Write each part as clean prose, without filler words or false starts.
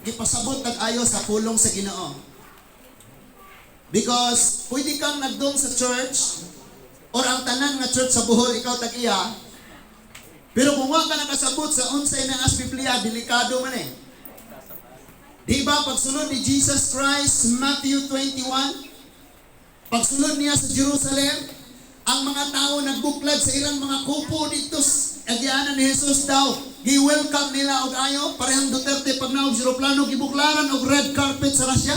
Gipasabot nag-ayo sa pulong sa Ginoo. Because pwede kang nagdong sa church or ang tanan nga church sa Bohol ikaw tag-iya. Pero kung wa ka nakasabot sa unsay na as Biblia, delikado man eh. Di ba pagsunod ni Jesus Christ, Matthew 21, pagsunod niya sa Jerusalem, ang mga tao nagbuklad sa ilang mga kupo dito agianan ni Jesus daw. Gi-welcome nila og ayo, parehang Duterte pag naog eroplano gibuklaran og red carpet sa Russia.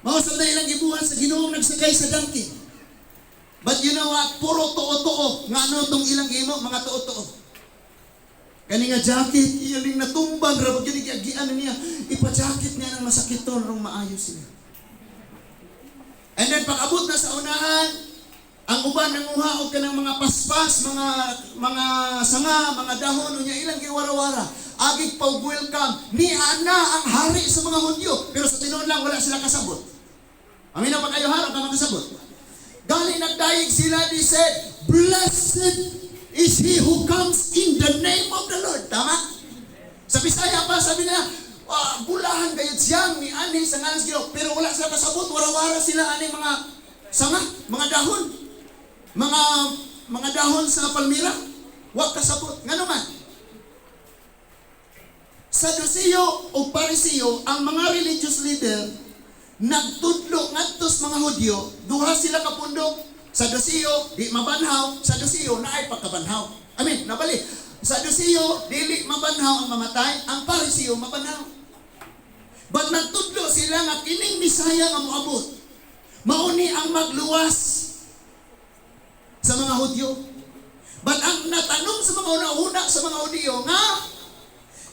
Mao sa ilang gibuhat sa Ginoong nagsakay sa donkey. But you know what? Puro tuo-tuo. Nga ano itong ilang imo? Mga tuo-tuo. Kani nga jacket, iyaling natumbang, rabag yun, iyagian niya. Ipa-jacket niya ng masakit to, rong maayos siya. And then pag-abot na sa unahan, ang uban nanguha og kanang mga paspas, mga sanga, mga dahon unya ilang giwara-wara. Agig pag-welcome ni ana ang hari sa mga Hudyo, pero sa tinuod lang wala sila kasabot. Aminaw pa kayo harap ka makasabot. Gali nagdayeg sila, they said, "Blessed is he who comes in the name of the Lord." Tama? Sa Bisaya pa sabi nila, bulahan kayo siyang ni ani sa ngalan sa Ginoo, pero wala sila kasabot, wara-wara sila ani mga sanga, mga dahon. Mga dahon sa palmira, wag kasabot. Nga naman, Saduceo o Pariseo, ang mga religious leader, nagtudlo ngadtos mga Hudyo, duha sila kapundok. Saduceo, di mabanhaw. Saduceo, naay pagkabanhaw. Nabali. Saduceo, dili mabanhaw ang mamatay. Ang Pariseo, mabanhaw. But nagtudlo sila nga kining Bisaya nga moabot, mauni ang magluwas sa mga Hudyo. But ang natanong sa mga una sa mga Hudyo nga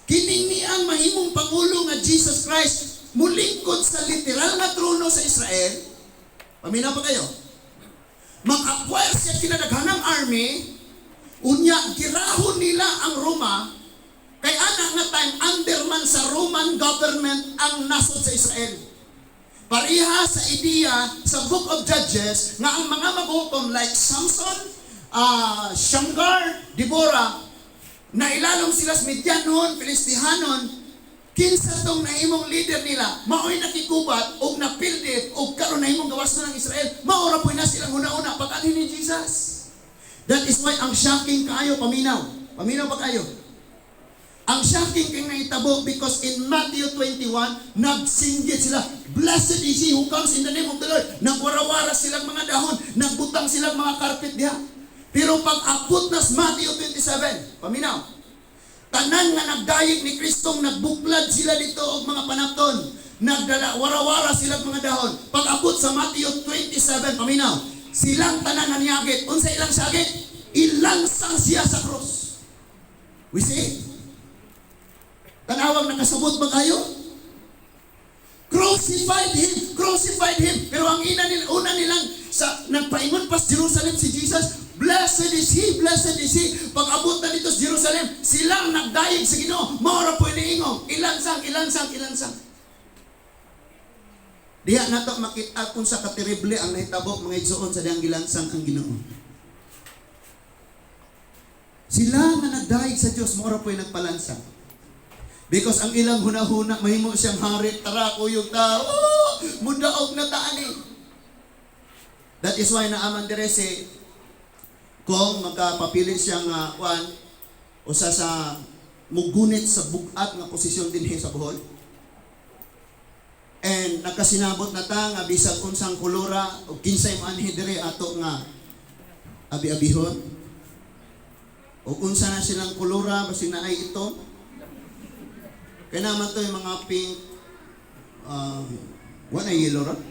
kining ni ang mahimong pangulo nga Jesus Christ mulingkod sa literal nga trono sa Israel. Paminaw pa kayo. Mag-acquire siya kinadaghanang army, unya girahon nila ang Roma, kay ana nga time under man sa Roman government ang nasod sa Israel. Pareha sa ideya sa Book of Judges nga ang mga maghukom like Samson, Shamgar, Deborah, na ilalong sila sa Midianon, Filistihanon, kinsa tong naimong leader nila, mao'y nakikubat o napildi o karon naimong gawas na ng Israel, maora po na silang una-una pag-anhin ni Jesus. That is why ang shocking kayo, paminaw pa kayo. Ang shocking kang naitabo because in Matthew 21, nagsinggit sila, "Blessed is he who comes in the name of the Lord." Nagwara-wara silang mga dahon, nagbutang silang mga carpet diha. Pero pag-abot na sa Matthew 27, paminaw, tanan nga nagdayeg ni Kristong nagbuklad sila dito og mga panapton, nagdala wara-wara silang mga dahon. Pag-abot sa Matthew 27, paminaw, silang tanan naniyagit. Unsa ilang sagit? Ilansang siya sa cross. We see? Tanawang nakasabot ba kayo? Crucified him. Pero ang una nilang nagpaingon pa sa Jerusalem si Jesus, blessed is he. Pag-abot na dito sa Jerusalem, silang nagdayeg sa Ginoo. Maura po iniingong, ilansang. Diha nato makita kung sa katerible ang nahitabo mga igsoon sa diyang gilansang ang Ginoo. Sila nga nagdayeg sa Dios, maura po nagpalansang. Because ang ilang hunahuna, mahimo siyang hari, tara kuyog ta, mudaog na taani. That is why naaman dire si kung magkapapili siyang usa sa mugunit sa bugat nga posisyon din sa Bohol. And nakasinabot na ta nga bisag unsang kulura o kinsay manhi dire ato nga abi-abihon. O unsa na silang kulura basig na ay ito. Kaya naman ito yung mga pink, one ay yellow ron?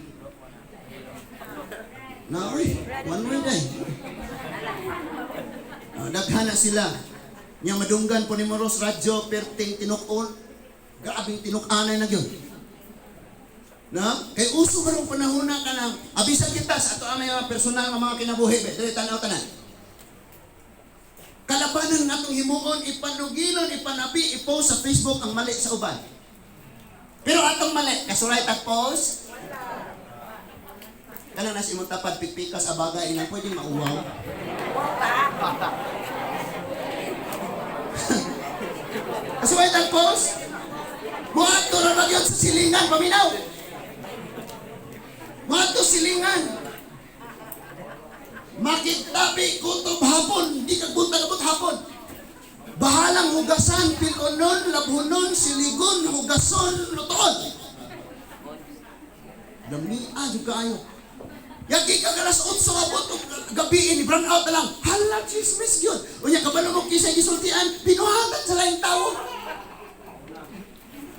One way day. Daghana sila. Nga madunggan po ni Moros radyo, perting tinukon. Grabing tinukanay na yun. Kaya uso ba rin panahon na ka ng abisan kita sa ato ang mga personal ng mga kinabuhi. Dali tanaw tanan. Kalabanan nga itong himuon, ipanugilon, ipanabi, ipost sa Facebook ang mali sa uban. Pero atong mali, kasuray tag-post, kana na si tapad pikpikas sa bagay, ilang pwedeng mauwaw. Kasuray tag-post, silingan, paminaw. Mato silingan. Makitabi kutob hapon, di kagbunta-kabot hapon. Bahalang hugasan, pilonon, labhunon, siligon, hugason, lutoon. Lamia juga kayo. Yagi ka alas 8 abot gabi ni brown out na lang. Hala, chismis yun. Unya kabalo mo kisay gisultian, pinuhagan sa laing tao.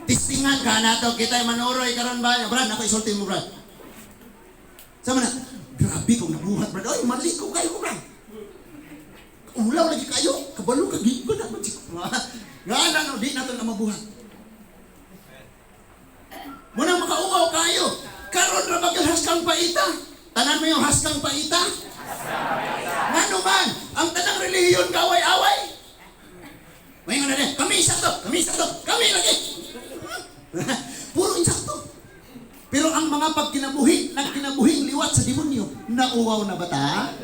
Tistingan ka na to, kita'y manuroy karon ba? Brad, ako isulti mo, Brad. Sama na, grabe kong nabuhat, Brad. Oy, mali ko kayo, Brad. Ulaw lagi kayo, kabalo ka gigo na mo. Nga no, di nato na mabuhat. Muna makauaw kayo. Karon ra bagay haskang paita. Tanan mo yung haskang paita. Ngano man, ang tanang relihiyon kaway-away. May nga na kami sakto, kami lagi. Puro insakto. Pero ang mga nagkinabuhing liwat sa demonyo, nauwaw na ba ta?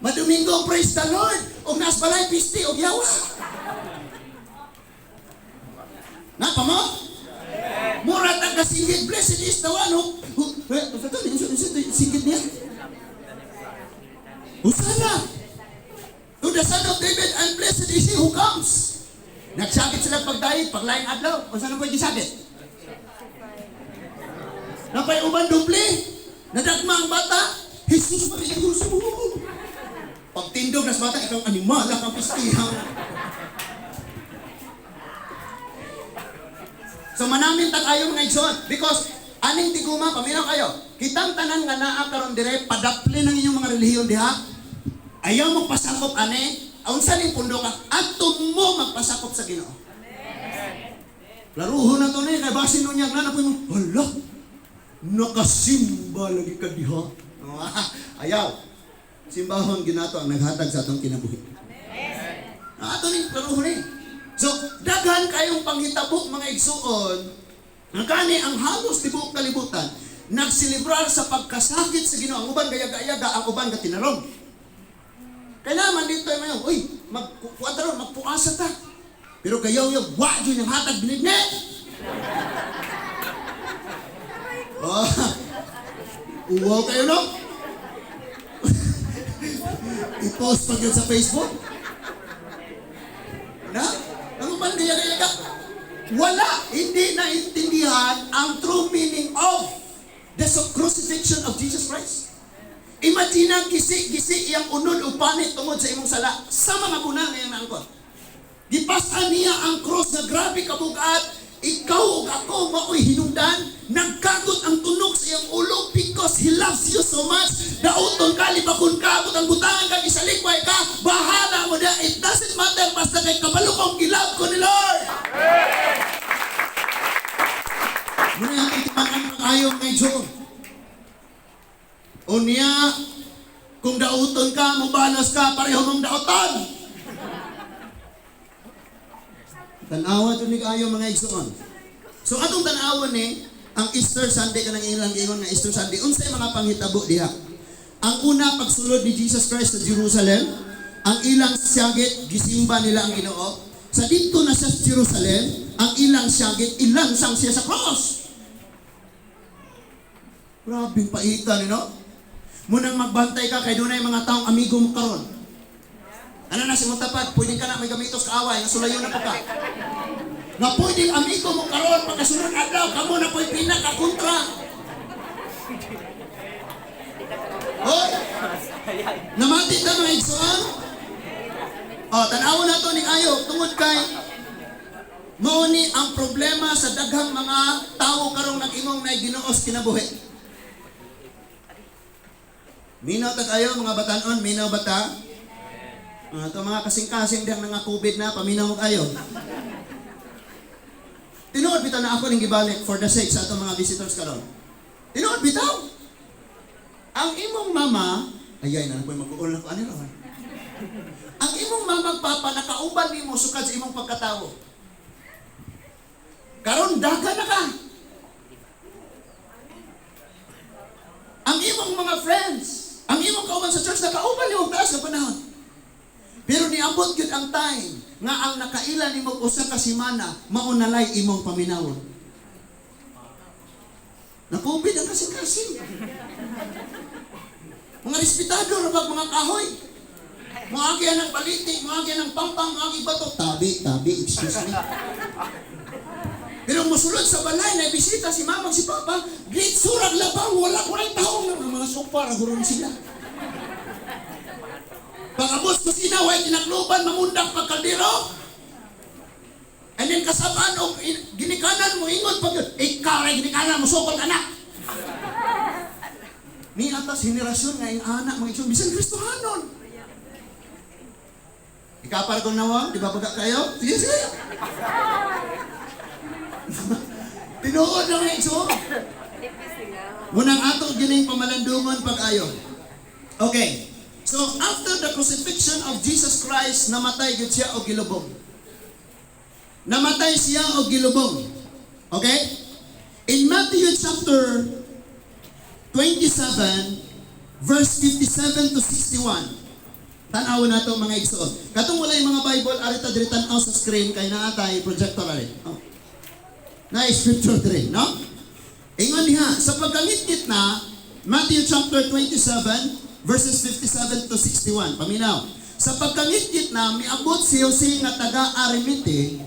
Madomingo, praise the Lord. Og nas balay pisti og yawa. Napa mo? Mura taga singgit, blessed is the one who singgit niya. Usana. To the son of David, and blessed is he who comes. Nagsakit sila pagdahit, paglaing adlaw. O saan po yung sakit? Napay uban duble. Nadagma ang bata. Jesus, Jesus. Pagtindog na sa bata, ikaw animala kang pistihang. So manamin tag ayo mga igsoon. Because aning tiguma, paminaw kayo. Kitang tanan nga naa karon dire, padapli ng inyong mga relihiyon diha. Ayaw mo pasakop ane. Unsa ning pundo ka? Ato mo magpasakop sa Ginoo. Amen. Laruho na to ni kay basin no niya na po mo. Hala. Nakasimba lagi ka diha. Ayaw. Simbahon ginato ang naghatag sa atong kinabuhi. Amen. Ato ning laruho ni. So, daghan kayong panghitabo mga igsuon. Ang kani ang halos tibuok kalibutan nagsilibrar sa pagkasakit sa Ginoo. Ang uban gayaga-yaga, ang uban gatinarong. Kailangan dito ay mayo, uy, magpuasa ta. Pero kayaw yung wadyo yung hatag binignet. Oh, uwaw kayo no? I-post pag yun sa Facebook. Na? Ano man gaya-gaya ka? Wala, hindi naintindihan ang true meaning of the crucifixion of Jesus Christ. Imagine ang gisi-gisi iyang unod o panit tungod sa imong sala sa mga bunang ngayong naangkot. Gipasan niya ang cross na grabe kabugat. Ikaw o ako mao'y hinungdan. Nagkagot ang tunog sa iyang ulo because He loves you so much. Dauton ka, libakon ka, butang butangan ka, isalikway ka, bahala mo na. It doesn't matter basta kay kabalo kong gilab ko ni Lord. Muna yung itipakan ng ayaw kay John. Unya, kung dauton ka, mubalos ka, pareho mong dauton. Tanawa ito ni kayo mga igsoon. So atong tanawa ni, ang Easter Sunday ka nang ilang ingon nga Easter Sunday, unsay mga panghitabo diha. Ang una, pagsulod ni Jesus Christ sa Jerusalem, ang ilang siyagit, gisimba nila ang Ginoo. Sa dito na siya sa Jerusalem, ang ilang siyagit, ilansang siya sa cross. Grabing paitan, no? Munang magbantay ka kay dunay mga taong amigo mo karon. Ano na si mo tapat, pwede ka na may gamitos kaaway, nasulayon na po ka. Nga pwedeng amigo mo karon pagkasunod adlaw, kamo na po'y pinakakontra. Hoy! Namati ta mga igsoon? Tanaw na to ni ayo, tungod kay mao ni ang problema sa daghang mga tao karong nag-imong na Ginoos kinabuhi. Minaw ta kayo mga batanon, minaw bata? Ito mga kasing-kasing diyang nga COVID na, paminaw mo kayo. Tinuod bitaw na ako ning gibalik for the sake sa atong mga visitors karon. Tinuod bitaw. Ang imong mama, ayay na, mag-uul na ko, ano naman? Ang imong mama papa, nakauban nimo sukad sa imong pagkatao. Karon daga na ka. Ang imong mga friends, ang imong kauban sa church, nakauban nimo taas na panahon. Pero niabot gyud ang time nga ang nakaila nimo usa ka semana maunalay imong paminawon. Nakubid ang kasing-kasing. Mga respetado ra bag mga kahoy. Mga agyan ng baliti, mga agyan ng pampang, mga agyan bato. Tabi, excuse me. Pero musulod sa balay, na bisita si mama, si papa, great surag labang, wala taong ng mga sopa, raguron sila. Pagabos ko sinaway, tinakluban, mamundak pagkaldero. And then kasabaan, o ginikanan mo, ingon pag yun, ikaw ay ginikanan mo, sokol anak. Ni atas henerasyon nga yung anak, mga isyon, bisan Kristohanon. Ikapar ko nawang, di ba pagka kayo? Sige. Tinuod lang nga iso. Munang atong gining pamalandungon pag-ayo. Okay. So, after the crucifixion of Jesus Christ, namatay gid siya og gilubong. Namatay siya og gilubong. Okay? In Matthew chapter 27, verse 57 to 61. Tan-awon nato mga igsoon. Katong wala yung mga Bible, arita diri tan-aw sa screen kay naatay projector ari. Oh. Na scripture diri, no? Ingon diha, sa pagkangit-ngit na Matthew chapter 27 verses 57 to 61. Paminaw. Sa pagkangit-ngit na miabot si Jose nga taga Arimatea.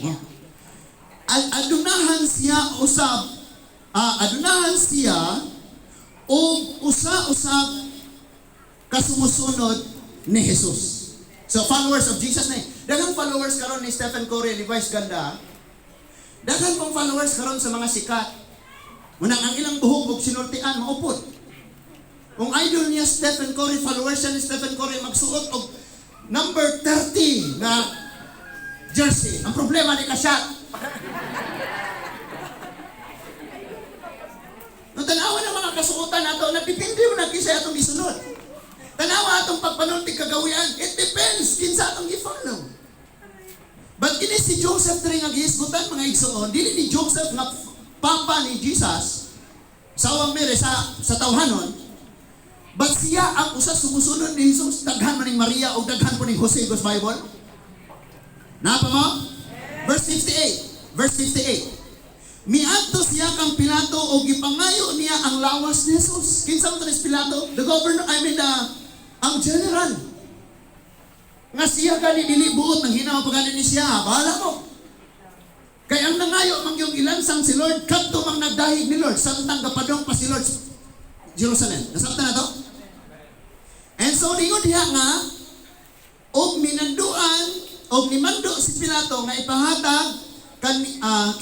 Oh. Adunahan siya og usa-usab kasumusunod ni Jesus. So followers of Jesus na daghang followers karon ni Stephen Curry, Levi's Ganda. Daghang pang followers karon sa mga sikat. Munang ang ilang buhok og sinultian maupod. Kung idol niya Stephen Curry, followers siya ni Stephen Curry, magsuot og number 30 na jersey. Ang problema ni ka-shot. Nung tanawan ng mga kasuotan nato, nagdepende mo na kisay atong gisunod. Tanawa atong pagpanultig kagawian, it depends kinsa atong gi-follow. But kini si Joseph diri nga gihisgutan mga igsoon, dili ni Joseph nga papa ni Jesus sa Mary sa tawhanon, but siya ang usa sumusunod ni Jesus, daghan man ni Maria o daghan po ni Jose Gos Bible. Napa mo? Verse 58. Miadto siya kang Pilato o gipangayo niya ang lawas ni Jesus. Kinsa man ni Pilato? The governor, ang general. Nga siya gani dili buot nang hinaw pagani ni siya. Bahala mo. Kay ang nangayo mang yung ilansang si Lord, kadto mang nagdahig ni Lord, samtang gapadong pa si Lord Jerusalem. Nasabtan na to? And so ningon diha nga og minanduan og nimando si Pilato nga ipahatag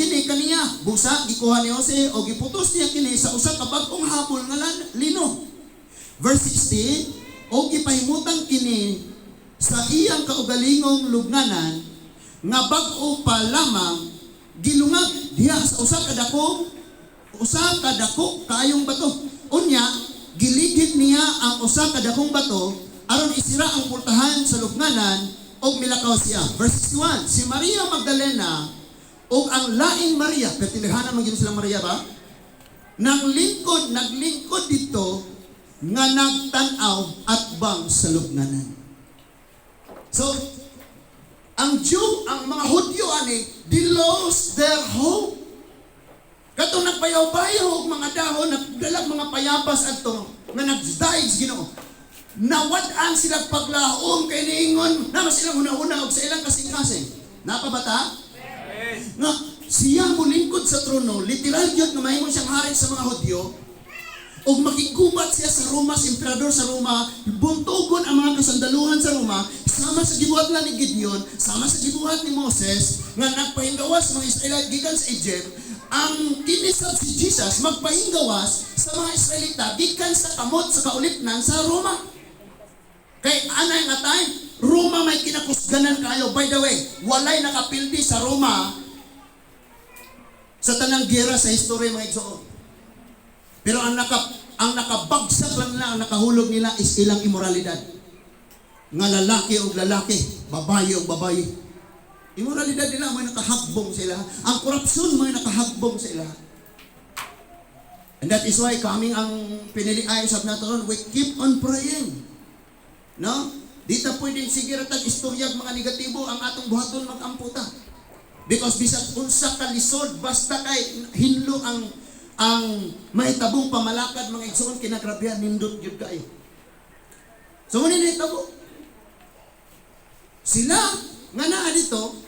kini kaniya busa gikuha ni Jose o giputos niya kini sa usa ka bag-ong hapol nga lino. Verse 16, o gipahimutang kini sa iyang kaugalingong lubnganan nga bag-o pa lamang gilungag diha sa usa ka dako kaayong bato. Unya giligid niya ang usa ka dakong bato aron isira ang pultahan sa lubnganan og milakaw siya. Verse 61, si Maria Magdalena o ang laing Maria, katindahanan man gid sila Maria ba? Naglingkod dito nga nagtan-aw at bang sa lubnganan. So, ang mga Hudyo ani, they lost their hope. Katong nagpayaw-bayaw og mga dahon, nagdalag mga payapas adto nga nagdaig sa Ginoo. Nawad-an sila paglaom kay niingon na silang una-una og sa ilang kasing-kasing. Napabata? Nga siya mulingkod sa trono, literal yun na mahimong siyang hari sa mga Hudyo, o makigubat siya sa Roma, sa emperador sa Roma, buntugon ang mga kasandaluhan sa Roma, sama sa gibuhat lang ni Gideon, sama sa gibuhat ni Moses, nga nagpahingawas mga Israelite gikan sa Egypt, ang kinisab si Jesus magpahingawas sa mga Israelita gikan sa kamot sa kaulipnan sa Roma. Kay anay nga time, Roma may kinakusganan kayo. By the way, walay nakapildi sa Roma sa tanang gera sa history mga igsoon. Pero ang nakabagsak lang nila, ang nakahulog nila is ilang immoralidad. Nga lalaki o lalaki, babae o babae. Immoralidad nila, may nakahagbong sila. Ang korupsyon, may nakahagbong sila. And that is why kaming ang pinili ay sab nato, we keep on praying. No? Di ta pwedeng sige ratag istoryag mga negatibo ang atong buhaton mag-amputa. Because bisag unsa ka lisod basta kay hinlo ang mahitabong pamalakad mga igsoon kinagrabihan nindot gyud kaayo. So muna nahitabo. Sila nga naa dito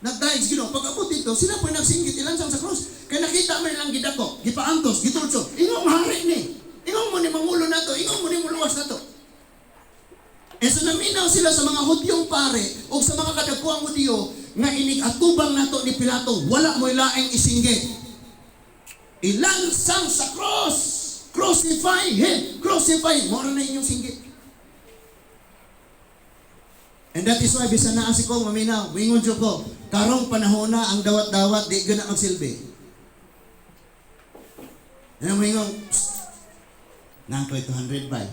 nagdaig Ginoo pag-abot dito sila po nagsinggit ilansang sa krus. Kay nakita man lang gidako, gipaantos, gitulso. Ingong hari ni. Ingong mo ni mangulo nato, ingong mo ni muluwas nato. E so naminaw sila sa mga Hudyong pare o sa mga kadagkuang Hudyo nga inig-atubang nato ni Pilato, wala mo ilaing isinggit. Ilansang sa cross. Crucify him. Crucify him. Mora na inyong singgit. And that is why bisan naa si ko maminaw, wingon jud ko, karong panahon na ang dawat-dawat di gyud na magsilbi. Ano mo ingong nang 200 bay.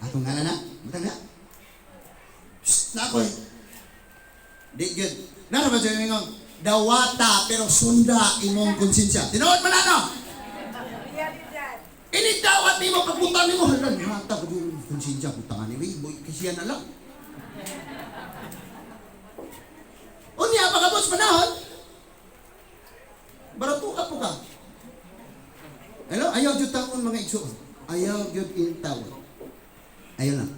Atong ngala na? Mutang na? Na ko. Di gyud. Nara ba jud ingong dawata pero sunda imong konsensya. Tinuod man ano? Ini dawat nimo pagpunta nimo halan mata ko konsensya putangan ni boy kasiya na lang. Unya pagabot panahon. Barato ka po ka. Hello, ayaw jud taon mga igsoon. Ayaw jud in taon. Ayaw lang.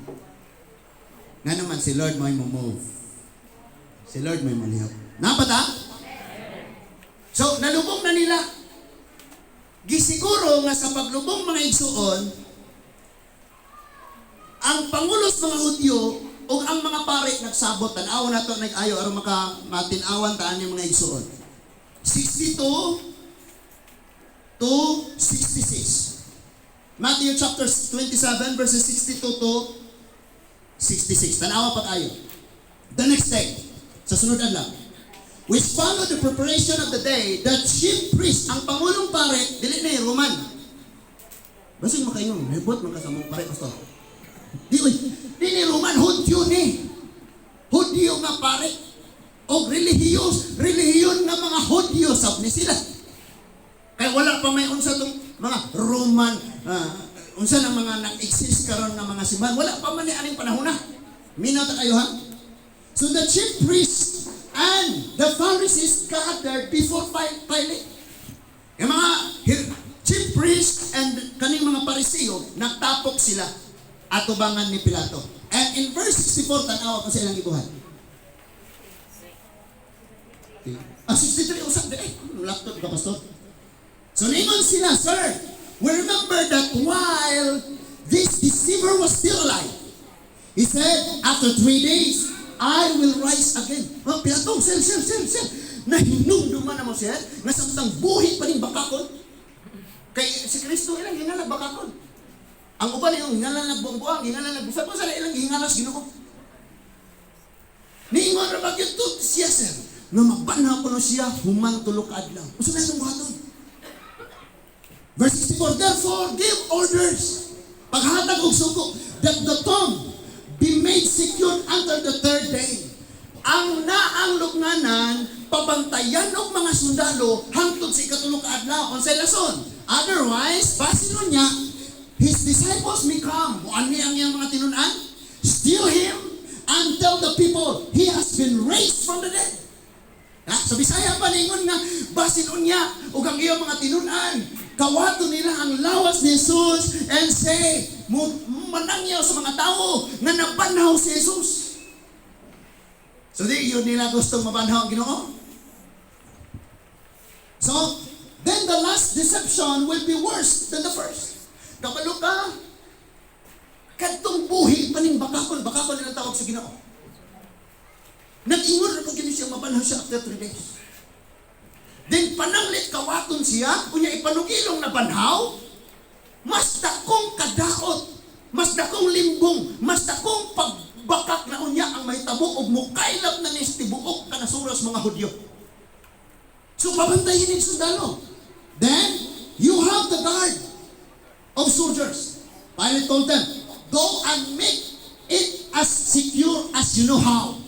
Nga naman si Lord may move. Si Lord may malihap. Napata? So, nalubong na nila. Gisiguro nga sa paglubong mga igsoon, ang pangulos mga Hudyo o ang mga pare nagsabot, tanaw na ito, nag-ayo, aron matinawan taan yung mga igsoon. 62 to 66. Matthew chapter 27 verses 62 to 66. Tanawa pa kayo. The next day, sa sunod adlaw, which followed the preparation of the day, the chief priest, ang pangulong pare, dili na Roman. Basig makaingon, hebot man ka sa mong pare, pastor. Di ni Roman, Hudyo ni. Hudyo nga pare. O relihiyon nga mga Hudyo sab ni sila. Kaya wala pa may unsa tong mga Roman, unsa na mga nag-exist karon nga mga simbahan. Wala pa man ni aning panahon na. Minaw ta kayo ha? So the chief priest and the Pharisees gathered before Pilate. Yung mga chief priest and kaning mga Pariseo, nagtapok sila atubangan ni Pilato. And in verse 64, tanawa ko sa ilang ibuhan. 63, usap din. Laptop ka, pastor. So, ningon sila, sir, we remember that while this deceiver was still alive, he said, after 3 days, I will rise again. Oh, Pilato, sel. Nahinumduman na mo siya, nasamtang buhi pa rin bakakon. Kay si Kristo ilang hinala bakakon. Ang uban yung hinala nagbuang-buang, hinala nagbusap po sa ilang hingalas Ginoo. Niingon ra bagyo tut siya sir, nga mabanha ko no siya humang tulo ka adlaw. Usa na itong buhaton. Verse 64, therefore give orders, paghatag og sugo, that the tomb be made secure until the third day. Ang naang lugnanan, pabantayan og mga sundalo hangtod sa ikatulong ka adlaw on sa lason. Otherwise, basin niya, his disciples may come. Ano ang iyang mga tinunan? Steal him and tell the people he has been raised from the dead. Sa Bisaya pa ningon nga basin niya ug ang iyang mga tinunan. Kawato nila ang lawas ni Jesus and say, manangyaw sa mga tao na nabanhaw si Jesus. So di yun nila gustong mabanhaw ang Ginoo. So, then the last deception will be worse than the first. Kabalo ka, kadtong buhi paning bakakon nilang tawag sa Ginoo. Nag-ingon na kung siya mabanhaw siya after 3 days. Then pananglit kawaton siya, kunya ipanugilong na banhaw, mas dakong kadaot, mas dakong limbong, mas dakong pagbakak na unya ang mahitabo og mukailap na nis tibuok kanasuras mga Hudyo. So pabantayin ni sundalo. Then you have the guard of soldiers. Pilate told them, go and make it as secure as you know how.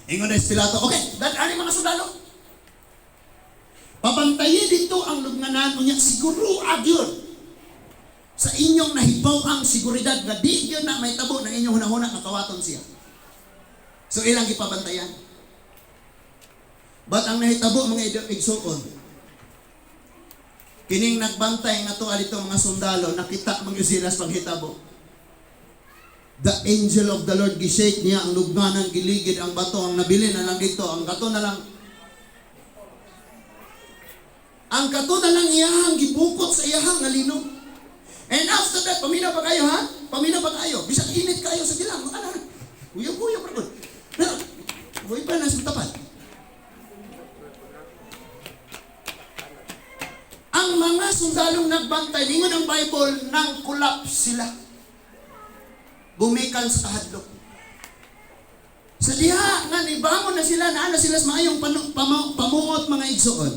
Ingon na Pilato, okay, ano mga sundalo? Pabantayin dito ang lugnanan unya siguro agyon. sa inyong nahibaw ang seguridad nga di yun na may tabo ng inyong hunahuna nga kawaton siya. So ilang gipabantayan. But ang nahitabo mga igsuon, kining nagbantay nga to alito mga sundalo, nakita mga silas paghitabo. The angel of the Lord gishake niya ang lubnganan, giligid ang bato, ang nabili na lang dito, ang kato na lang iyahang gibukot sa iyahang nga linog. And after that, paminaw pa kayo ha? Paminaw pa kayo. Bisag init kayo sa gilang. Ano? Uyog-uyog pa rin. Pero, huwag pa na sa tapat. Ang mga sundalong nagbantay, lingon ang Bible, nang collapse sila. Bumikan sa kahadlok. Sa diha, nga nibangon na sila, naana sila sa maayong pamungot mga igsuon.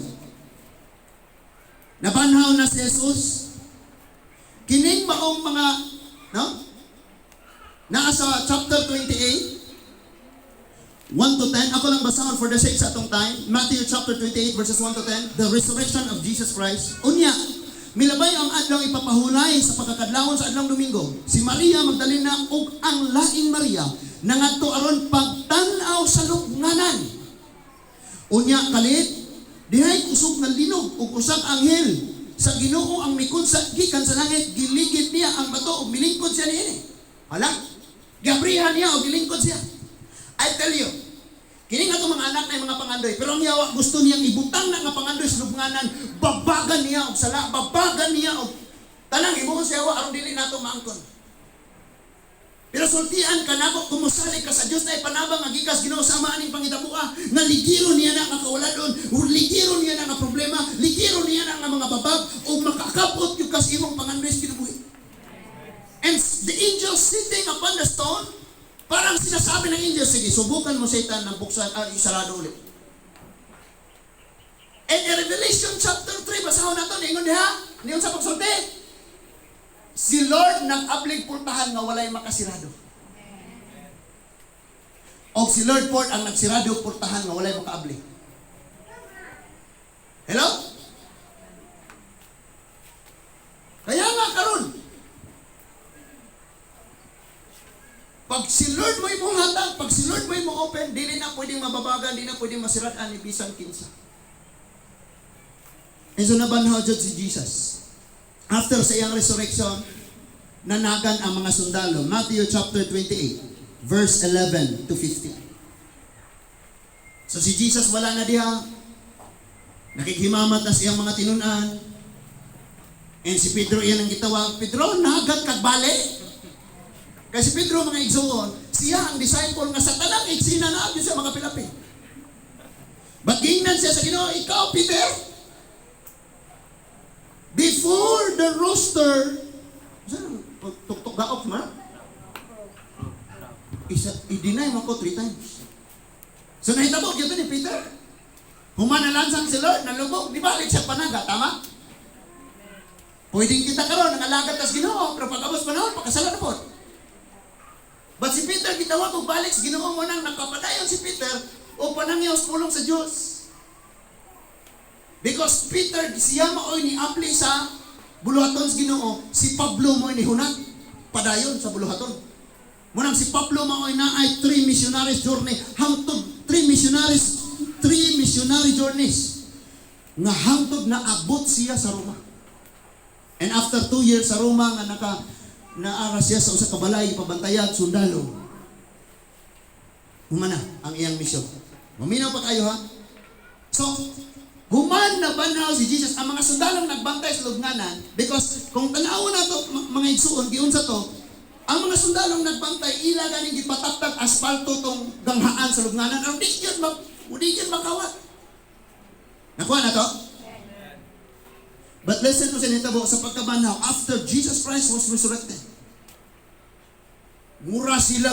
Nabanhaw na si Jesus. Kining maong mga, no? Nasa chapter 28, 1 to 10. Ako lang basahon for the sake sa atong time. Matthew chapter 28 verses 1 to 10. The resurrection of Jesus Christ. Unya, milabay ang adlaw ipapahulay sa pagkakadlawon sa adlawng Domingo. Si Maria Magdalena ug ang laing Maria nangadto aron pagtan-aw sa lubnganan. Unya kalit dihay usog nga linog ug usag anghel sa Ginoo ang mikod sa gikan sa langit, giligid niya ang bato ug milingkod siya niini. Hala, gabrihan niya ug gilingkod siya. I tell you, kini nga mga anak na mga pangandoy, pero ang yawa gusto niyang ibutang na nga pangandoy sa lubnganan, babagan niya og sala, babagan niya og tanang ibuhon sa yawa aron dili nato maangkon. Pero sultian ka nako kumusali ka sa Dios na ipanabang nga gikas Ginoo sa Ama aning pangitabuha nga ligiro niya na nga kawaladon, ug ligiro niya na nga problema, ligiro niya na nga mga babag ug makakapot yung kas imong pangandoy sa kinabuhi. And the angel sitting upon the stone, parang sinasabi ng angel, sige, subukan mo Satan ng buksan, isarado ulit. And in Revelation chapter 3, basahon nato, ningon diha, ningon sa pagsulti, si Lord nag-ablig pultahan nga walay makasirado. O si Lord Port ang nagsirado pultahan nga walay makaablig. Hello? Kaya nga karon, pag si Lord mo imong hatag, pag si Lord mo imong open, dili na pwedeng mababagan, dili na pwedeng masiratan ni bisan kinsa. And so nabanhaw jud si Jesus. After sa iyang resurrection, nanagan ang mga sundalo. Matthew chapter 28, verse 11 to 15. So si Jesus wala na diha. Nakikhimamat na siyang mga tinunan. And si Pedro iyan ang gitawag, Pedro, nagat kag bali. Kasi Pedro mga igsoon, siya ang disciple nga sa tanang igsina na abyo sa mga Pilipin. But gingnan siya sa Ginoo, ikaw Peter, before the rooster, tuktok daok man, i-deny mo ko 3 times. So nahitabog yun ni Peter. Humanalansang si Lord, nalubog, di balik siya panaga, tama? Pwedeng kita karon nangalagad tas Ginoo, pero pag-abot panahon, pagkasala na po. But si Peter gitawag og balik sa Ginoo mo nang nakapadayon si Peter o panangyaw sa pulong sa Dios. Because Peter siya maoy ni apli sa buluhaton sa Ginoo, si Pablo maoy ni hunat padayon sa buluhaton. Munang si Pablo maoy na ay 3 missionaries journey, hangtod 3 missionary journeys nga hangtod na abot siya sa Roma. And after 2 years sa Roma nga naara siya sa usa ka balay pabantayan sundalo. Humana ang iyang misyon. Maminaw pa kayo ha? So, human na banhaw si Jesus ang mga sundalong nagbantay sa lubnganan because kung tanawon na to mga igsuon giunsa to, ang mga sundalong nagbantay ila ganing gipataptag asfalto tong ganghaan sa lubnganan aron di gyud makawat. Nakuha na to? But listen to sinitabo sa pagkabanhaw after Jesus Christ was resurrected. Mura sila,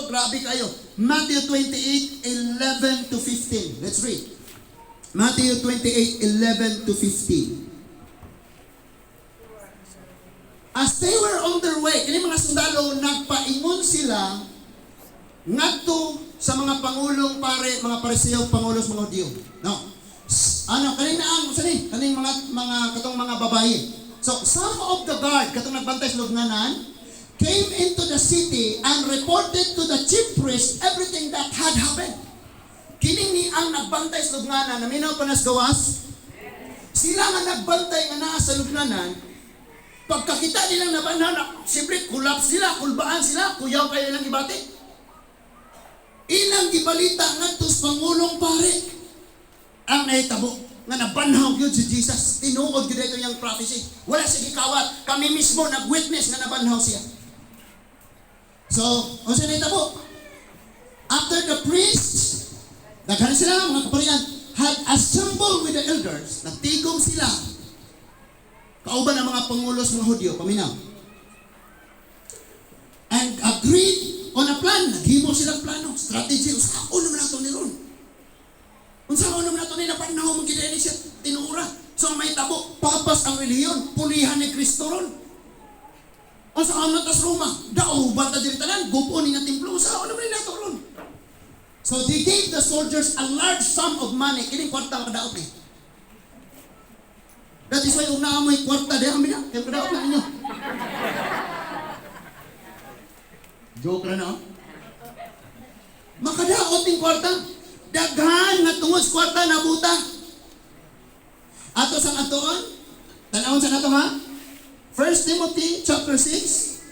grabe kayo. Matthew 28:11 to 15. Let's read. Matthew 28:11 to 15. As they were on their way, kini mga sundalo, nagpaingon sila ngadto sa mga pangulong pare, mga Pariseo, pangulos mga Hudyo. No. Kaning mga katong mga babaye. So, some of the guard, katong nagbantay sa lubnganan, came into the city and reported to the chief priest everything that had happened. Kining ni ang nagbantay sa lubnganan, naminaw pa nas gawas. Sila nga nagbantay nga naa sa lubnganan, pagkakita nilang nabanhan, simple kulap sila, kulbaan sila, kuyaw kayo nilang ibati. Ilang gibalita ngadto sa Pangulong Pare ang nahitabo nga nabanhaw gyud si Jesus. Tinuod gyud ito yang prophecy. Wala siya gikawat. Kami mismo nag-witness nga nabanhaw siya. So, unsa nahitabo? After the priests, daghan sila mga kaparian, had assembled with the elders, nagtigom sila. Kauban ang mga pangulos mga Hudyo, paminaw. And agreed on a plan. Naghimo silang plano, strategy. Usaon naman nato ni ron. Usaon naman nato ni napanahon mong gina siya tinuura. So may tabo, papas ang reliyon, pulihan ni Kristo ron. Usaon natas Roma, dauban ta diri tanan, gupo ni nga templo, usaon naman nato ron. So they gave the soldiers a large sum of money. Kining kwarta ang kadaot ni. That is why kung naamoy kwarta, di kami na. Kaya kadaot na ninyo. Joke na no? Makadaot yung kwarta. Daghan nga tungod sa kwarta na buta. Ato sang atoon. Tanawon sa nato ha? 1 Timothy chapter 6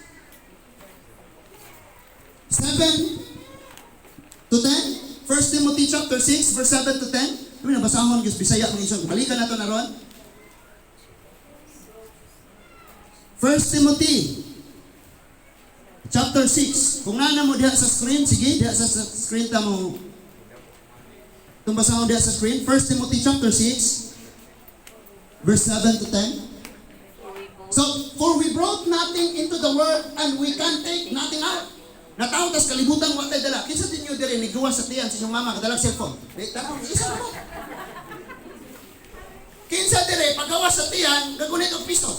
7 to 10. 1 Timothy chapter 6 verse 7 to 10. Kami nabasahon Diyos Bisaya ng isang. Balikan nato na ron. 1 Timothy chapter 6. Kung nana mo diha sa screen, sige, diha sa screen ta mo. Itong basahon diha sa screen. 1 Timothy chapter 6 verse 7 to 10. So, for we brought nothing into the world and we can take nothing out. Nataw tas kalibutan wa tay dala. Kinsa din niyo diri nigduwa sa tiyan sa inyong mama kadalag cellphone. Di tanaw isa mo. Kinsa diri pagawas sa tiyan gagunit og piso.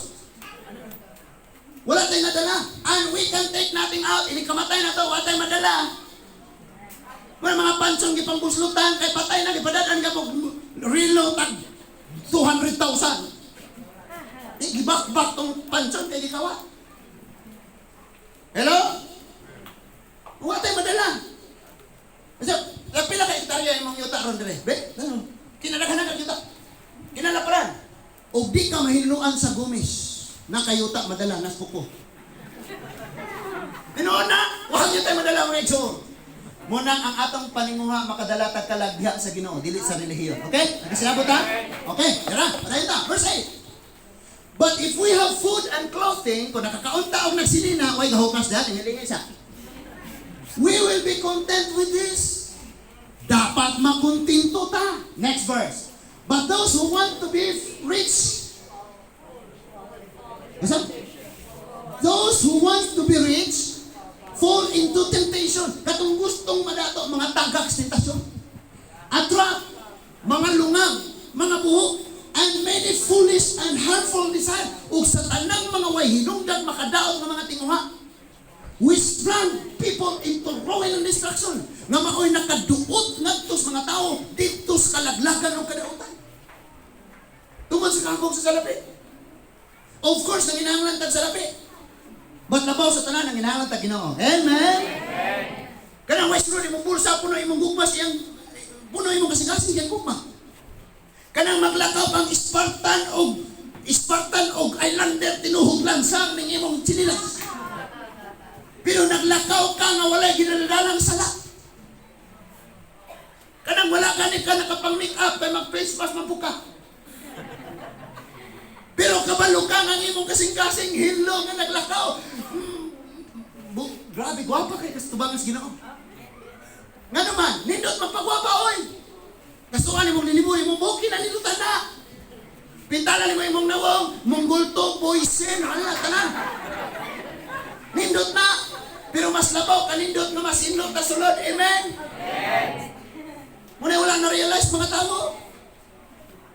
Wala tayong nadala. And we can take nothing out. Ini kamatay na to, wala tayong madala. Wala mga pansong gipangbuslutan, kay patay na, gipadadaan ka po, rilo, tag 200,000. Gibak-bak tong pansong kay gikawa. Hello? Wala tayong madala. Kasi, pila ka hektarya imong yuta ron dire. Be, kinalaghanan ka yuta. Kinalaparan. O di ka mahinuan sa gumis. Nakayuta, madala, naspuko. Tinoon na, huwag niyo tayo madala mga itsur. Muna ang atong paninguha makadala tagkalagya sa Ginoo, dili sa relihiyon. Okay? Nakasilabot ha? Okay, tara, padayon ta. Verse 8. But if we have food and clothing, kung nakakaunta o nagsilina, why gahukas dahil, hilingay sa. We will be content with this. Dapat makuntinto ta. Next verse. But those who want to be rich, those who want to be rich fall into temptation. Katong gustong madato, mga tagak sa tentasyon. Attract, mga lungag, mga buhok, and many foolish and harmful desire. Ug sa tanang mga way hinungdan makadaot ng mga tinguha. Which drown people into ruin and destruction. Nga maoy nakaduot ngadto sa mga tao dito sa kalaglagan ng kadautan. Tungod sa kangkong sa salapi. Of course, nanginahanglan tag salapi. But labaw sa tanan, nanginahanglan tag Ginoo. Amen? Kanang way sunod imong bulsa, puno imong gugma siyang, puno imong kasing-kasing siyang gugma. Kanang maglakaw ang Spartan og Islander, tinuhog lansang ng imong chinilas. Pero naglakaw ka nga walay ginadadalang sala. Kanang wala ka nakapang-make up, kay mag-face mask mabuka. Pero kabalo ka nga imong kasing-kasing hilo nga naglakaw. Grabe, gwapa kay kastubang sa Ginoo. Nga naman, nindot magpagwapa, oy. Kasuan imong linibo, imong buki na nilutan na. Pintalan mo imong nawong, mong gulto, poison, hala, tanan. Nindot na. Pero mas labaw ka nindot nga mas inlot na sulod. Amen? Muna wala na-realize mga tao.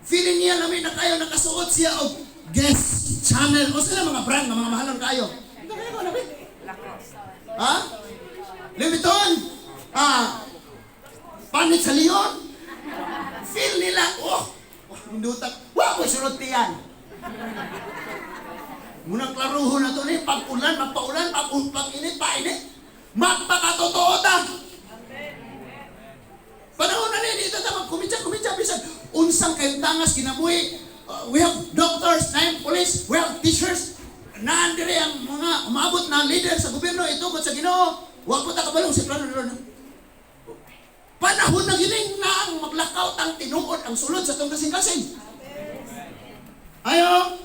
Feeling niya namin na kayo nakasuot siya o guest channel. O sila mga brand, mga mahalon kayo. Ha? Louis Vuitton? Panit sa Leon? Feel nila, oh, hindutak, wow, may sunod tiyan. Muna klaruhon na ito ni, pag-ulan, magpa-ulan, pag-init, painit. Magpakatotoo ta. Panahon na niya, dito ta magkumidya, bisan. Unsang kayong tangas, kinabuhi. We have doctors, police, we have teachers. Naandiri ang mga umabot na leader sa gobyerno, itugod sa Ginoo. Huwag po takabalong si plano nila. Panahon na gining na ang maglakaw ang tinuod ang sulod sa itong kasing-kasing. Ayo,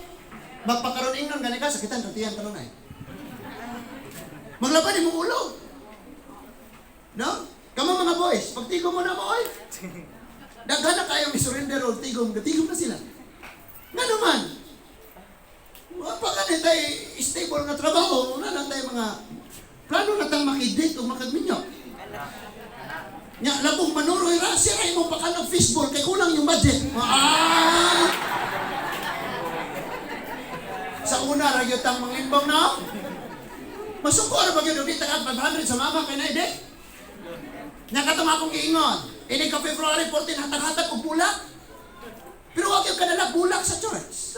magpakaroon ingnon gani ka, sakitan, ratiyan ka nun ay. Maglaban di mo ulo. No? Kamu mga boys, pagtigom mo na mo oy. Daghan na kayong isurrender o tigom na sila. Nga naman, pagka tayo stable na trabaho, na lang tayo mga plano na tayong makidate o makagminyo. Nya, labong manuroy ra, siray mo pa ka ng fishball, kay kulang yung budget. Sa una, ragyot ang manglimbong na. Masukor ba yun, dito ka 500 sa mama kay na ide? Nya, katong akong iingon, ini ka February 14, hatag-hatag o bulak. Pero huwag yung kadala bulak sa church.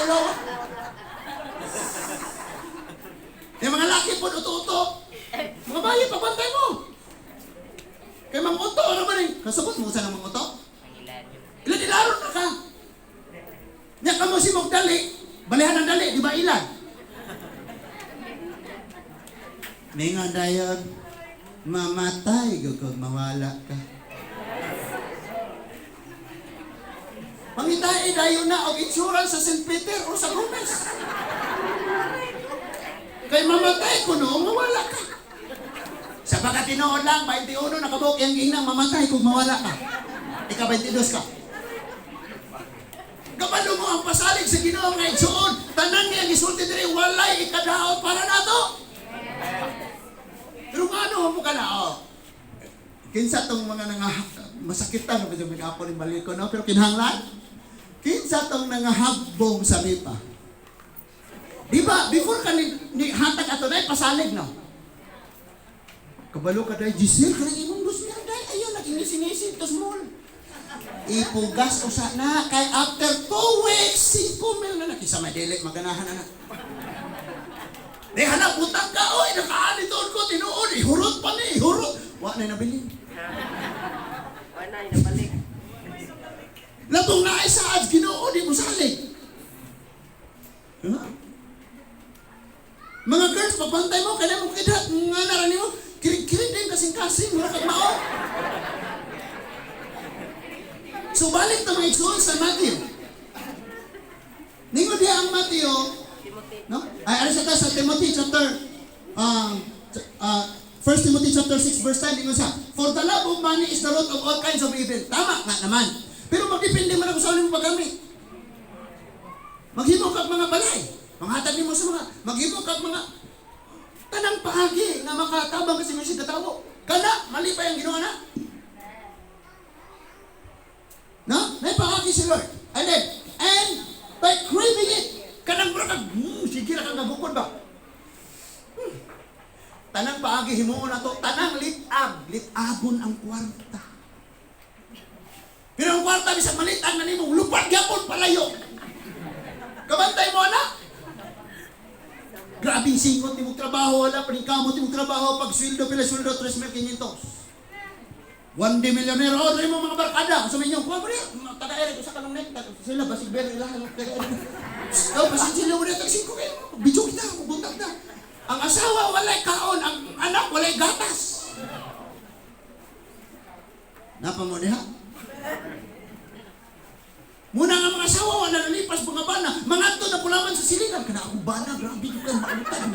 Ulo. Yung mga laki po, uto-uto. Mga bayi, pabantay mo. Kaya mga uto, ano ba rin? Kasabot mo sa ng mga uto? Ilan-ilaron na ka. Nya ka mo si mong dali. Balihan ang dali, di ba ilan? Mingon dayon, mamatay kung mawala ka. Pangitay dayon na og insurance sa St. Peter o sa Gomez. Kay mamatay ko no, mawala ka. Sa pagkatinood lang, 21 nakabuk yung inang mamatay kung mawala ka. Ika 22 ka. Kabalo mo ang pasalig sa Ginoo nga igsuon, tanan niya gisulti diri walay ikadaot para nato. Pero ano mo ka na kinsa tong mga masakitan no kasi ako ni balik ko no pero kinahanglan. Kinsa tong nangahagbong sa ripa. Di ba before ka ni hatag ato dai pasalig no. Kabalo ka dai Giselle kanang imong gusto niya dai ayo nag-inisi-inisi to small. Ipugas ko sa na kay after 2 weeks 5 mil na nakisa madili maganahan na. Di hanap utang ka oy nakaani doon ko tinuod ihurot pa ni ihurot. Wa na nabili. Wa na nabalik. Labong na isa at Ginoo di mo salig. Huh? Mga girls, pabantay mo, kailan mo kidat, nga narani mo, kirig-kirig din kasing-kasing, mura kag mao. So balik na mga igsoon sa Matthew. Ningo diya ang Matthew, no? Ay, ano sa Timothy chapter, 1 Timothy chapter 6 verse 10, ningo sa, for the love of money is the root of all kinds of evil. Tama nga naman. Pero magdepende man ako sa ulit mo paggamit. Maghimo kag mga balay. Manghatag nimo sa mga, maghimo kag mga tanang paagi na makatabang kasi may sigatawo. Kana, mali pa yung ginawa na. No? May paagi si Lord. And by craving it, kanang brakag, sige na kang nabukod ba? Tanang paagi, himuon na to, tanang litabon ang kwarta. Pero ang kwarta, bisang malitan na nimo, lupad yapon palayo. Kabantay mo na. Grabing singot ni mong trabaho, wala pa rin kamot ni mong trabaho, pag sweldo, 3,500. 1 day millionaire, rin mo mga barkada. Sa minyo, kuha mo rin, taga-ere ko sa kanong net, sila, basig beri, ilahan, basig sila mo rin, tag-5 kayo, bidyo kita, buntag na. Ang asawa, walay kaon, ang anak, walay gatas. Napa mo diha? Muna nga mga asawa, wala nalipas mga bana, mga to na pulaman sa silingan. Kana akong bana, grabe ko kayo maalitan, ang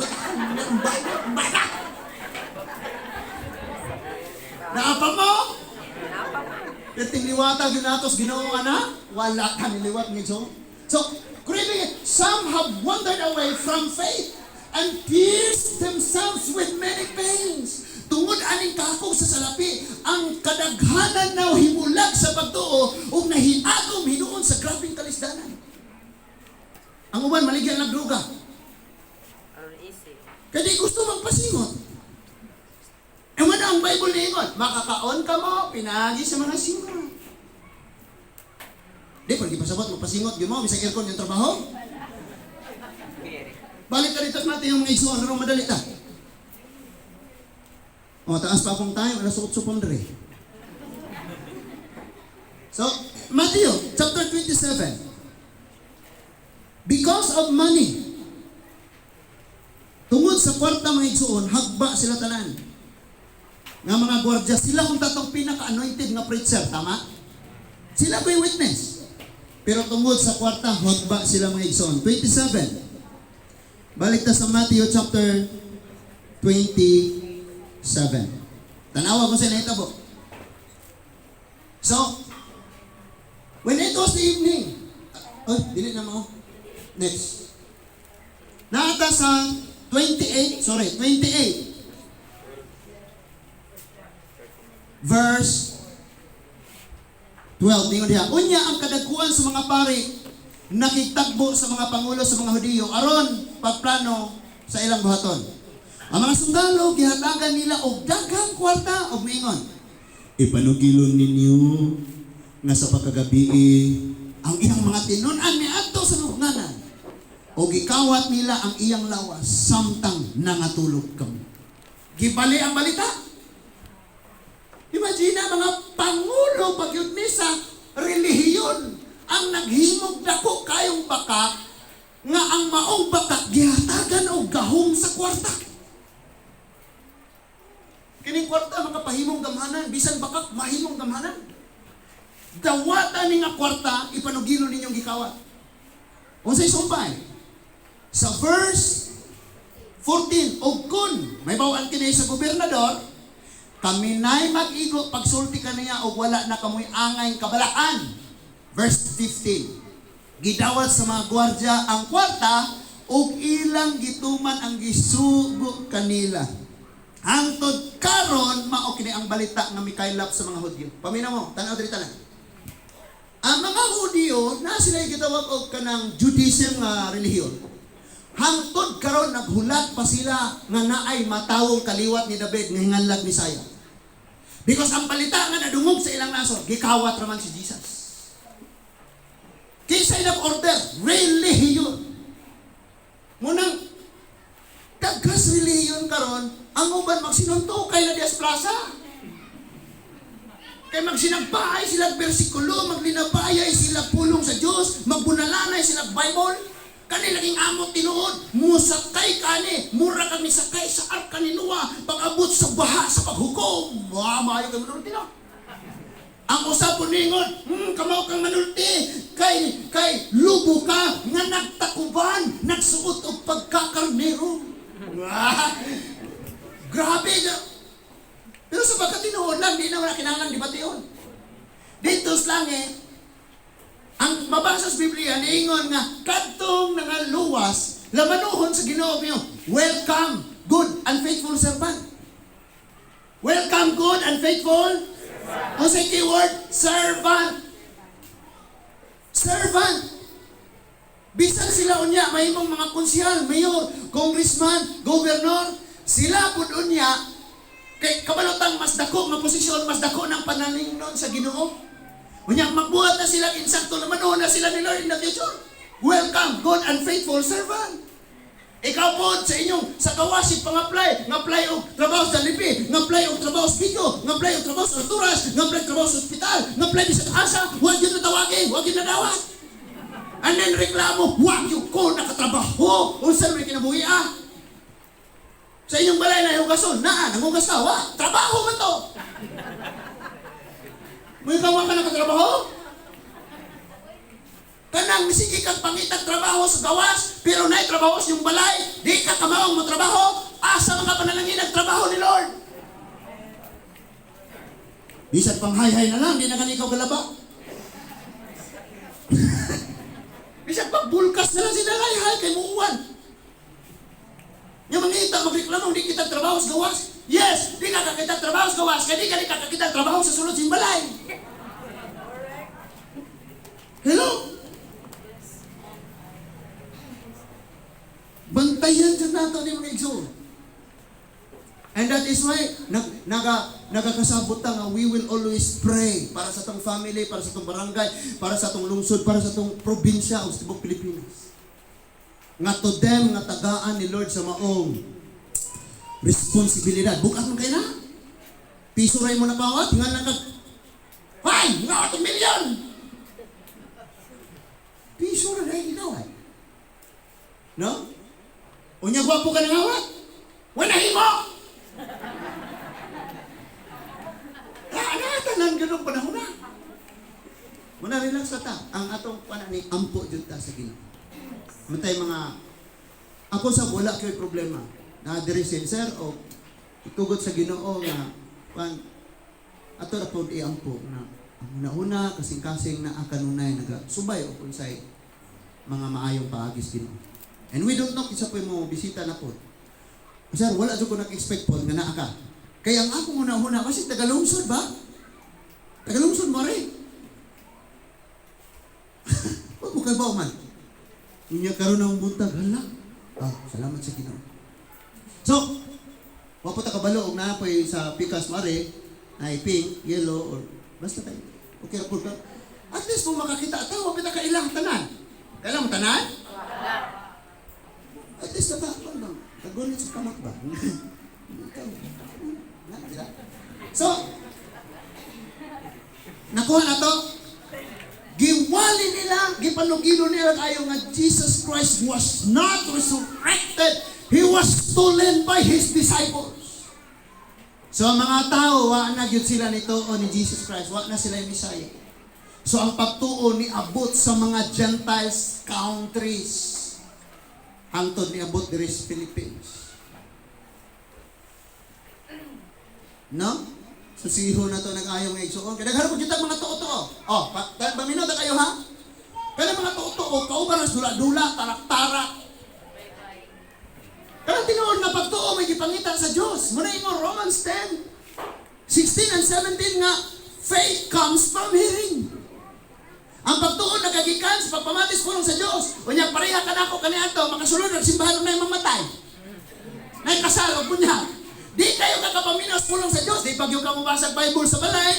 bana. Naapa mo? Kating liwata, ginatos, Ginoo na, wala ka niliwat nito. So, craving it, some have wandered away from faith and pierced themselves with many pains. Tungod aning kakog sa salapi, ang kadaghanan na himulag sa pagtuo ug nahiagom hinuon sa grabing kalisdanan. Ang uban maligyan nagduga. Kadi gusto magpasingot. E man ang Bible niingon, makakaon ka mo pinagi sa mga singot. Di pag ipasabot magpasingot gyud mo bisag aircon yung trabaho. Balik ka dito natin yung mga igsoon. Ano madali ta? O, taas pa akong tayo. Alas 8 pang dere. So, Matthew chapter 27. Because of money, tungod sa kwarta mga igsoon, hagba sila tanan. Nga mga gwardiya, sila kung tatong pinaka-anointed nga preacher, tama? Sila ko yung witness. Pero tungod sa kwarta, hagba sila mga igsoon. 27. Balik ta sa Matthew chapter 27. Tanawa ko sa nahitabo. So, when it was the evening, dili na mo. Next. Nata sa 28. Verse 12. Tingnan diha. Unya ang kadagkuan sa mga pari nakitagbo sa mga pangulo sa mga Hudiyo aron pagplano sa ilang buhaton. Ang mga sundalo gihatagan nila og daghang kwarta og miingon, ipanugilon ninyo nga sa pagkagabi ang iyang mga tinun-an miadto sa lubnganan o gikawat nila ang iyang lawas samtang nangatulog kami. Gibali ang balita. Imagine mga pangulo pagyud ni sa relihiyon ang naghimog dako kayong baka nga ang maong baka gihatagan og gahom sa kwarta. Kining kwarta makapahimong gamhanan, bisan baka mahimong gamhanan. Dawata ni nga kwarta, ipanugilo ninyong gikawat. Unsay sumpay? Sa verse 14, og kun may bawaan kini sa gobernador, kami na'y mag-igo pagsulti kaniya og wala na kamoy angay kabalaan. Verse 15, gidawat sa mga gwardya ang kwarta og ilang gituman ang gisugo kanila. Hangtod karon mao kini ang balita nga mikaylap sa mga Hudyo. Paminaw mo, tanaw diri tanan. Ang mga Hudyo na sila gitawag og kanang Judaism nga relihiyon. Hangtod karon naghulat pa sila nga naay matawong kaliwat ni David nga hinganlag ni Saya. Because ang balita nga nadungog sa ilang nasod, gikawat raman si Jesus. Kinsa ilang order, relihiyon. Munang dagas relihiyon karon, ang uban magsinunto kay na Dias Plaza. Kay magsinagpaay sila bersikulo, maglinapayay sila pulong sa Dios, magbunalanay sila Bible. Kani laging amot tinuod, musakay kani, mura kami sakay sa arka ni Noah, pag-abot sa baha sa paghukom. Maayo kay manulti na. Ang usapon ningon, kamaw kang manulti, kay lubo ka, nga nagtakuban, nagsuot og pagkakarnero. Grabe na. Pero sa pagkatinuod lang, di na wala kinahanglan debatiyon. Dito sa langit, ang mabasa sa Biblia, niingon nga, kadtong nangaluwas, lamanuhon sa Ginoo niyo, welcome, good and faithful servant. Welcome, good and faithful. O sa keyword, servant. Servant. Bisan sila unya, may mga konsyal, mayor, congressman, governor, sila po unya, kay kabalotang mas dako, nga posisyon, mas dako ng panalingnon sa Ginoo. Unya, magbuhat na sila, insakto naman, na sila ni Lord in the future. Welcome, good and faithful servant. Ikaw po sa inyong sa kawasit pang-apply, nga-apply o trabaho sa lipi, nga-apply o trabaho sa Bigo, nga-apply o trabaho sa Turas, nga-apply o trabaho sa ospital, nga-apply sa asa, huwag yun na tawagin, huwag yun na dawat. And then reklamo, huwag yun ko nakatrabaho, unsan may kinabuhi Sa inyong balay na hugason, nangugas ka, trabaho man to. May kawa ka nakatrabaho? Kanang sige kang pangitag trabaho sa gawas, pero naay trabaho sa iyong balay, di ka kamawang mo trabaho, asa mga panalangin ang trabaho ni Lord. Bisan pang hay-hay na lang, di na kanikaw galaba. Bisan pang bulkas na lang sila hay-hay kay muuwan. Yung mga ita magreklamo, di kita trabaho sa gawas. Yes, di ka kakita trabaho sa gawas, kaya di ka kakita trabaho sa sulod sa iyong balay. Hello? Bantayan dyan nato ni mga igsoon. And that is why nagakasabot nga we will always pray para sa tong family, para sa tong barangay, para sa tong lungsod, para sa tong probinsya o sa tibok Pilipinas. nga to them nga tagaan ni Lord sa maong responsibilidad. Bukas mo kayo na. Piso ray mo na bawat, nga lang fine, nga 2 million. Piso na rin ginawat. No? Unya gwapo ka ng awat. Wanahin mo! Tanan ganun panahon na. Muna relax na ta. Ang atong panani, ampo dyan ta sa Ginoo. Matay mga, ako sa wala kayo problema. Na-adere sir o itugot sa Ginoo nga, ato na po iampo na ang una-una, kasing-kasing na akanunay, nagsubay o kung sa'y mga maayong paagis Ginoo. And we don't know, isa po mo bisita na po. Sir, wala dyan ko nag-expect po nga naa ka. Kaya ang ako una-una, kasi tagalungsod ba? Tagalungsod mo rin. Huwag mo kayo ba man? Inya karoon ng buntag, hala. Salamat sa Ginoo. So, wapot ka kabalo, og na po sa pikas mare, ay pink, yellow, or basta tayo. Okay, po ka. At least kung makakita, tawa kita ka ilang tanan. Kailan mo tanan? At least na ba? Kagunit sa kamak ba? So, nakuha na to. Giwali nila, gipanugilo nila kayo nga Jesus Christ was not resurrected. He was stolen by His disciples. So, mga tao, wa na gyud sila nito o ni Jesus Christ. Wa na sila yung Messiah. So, ang pagtuo ni abot sa mga Gentiles countries. Hangtod ni abot diri sa Philippines. No? So siho na to nag-ayaw ng igsuon. Kaya nagharap ko kita mga tuo-tuo. Bamino na kayo ha? Kaya mga tuo-tuo, kauban ang dula-dula, tarak-tarak. Kaya tinuod na pagtuo may gipangita sa Diyos. Muna mo Romans 10, 16 and 17 nga, faith comes from hearing. Ang pagtuo nagagikan sa pagpamatis pulong sa Diyos. Unya pareha ka na ako kaniadto, makasulod ang simbahan na mamatay. Nay kasal og bunya. Di kayo kakapaminos pulong sa Diyos. Di pag yung kamubasag Bible sa balay.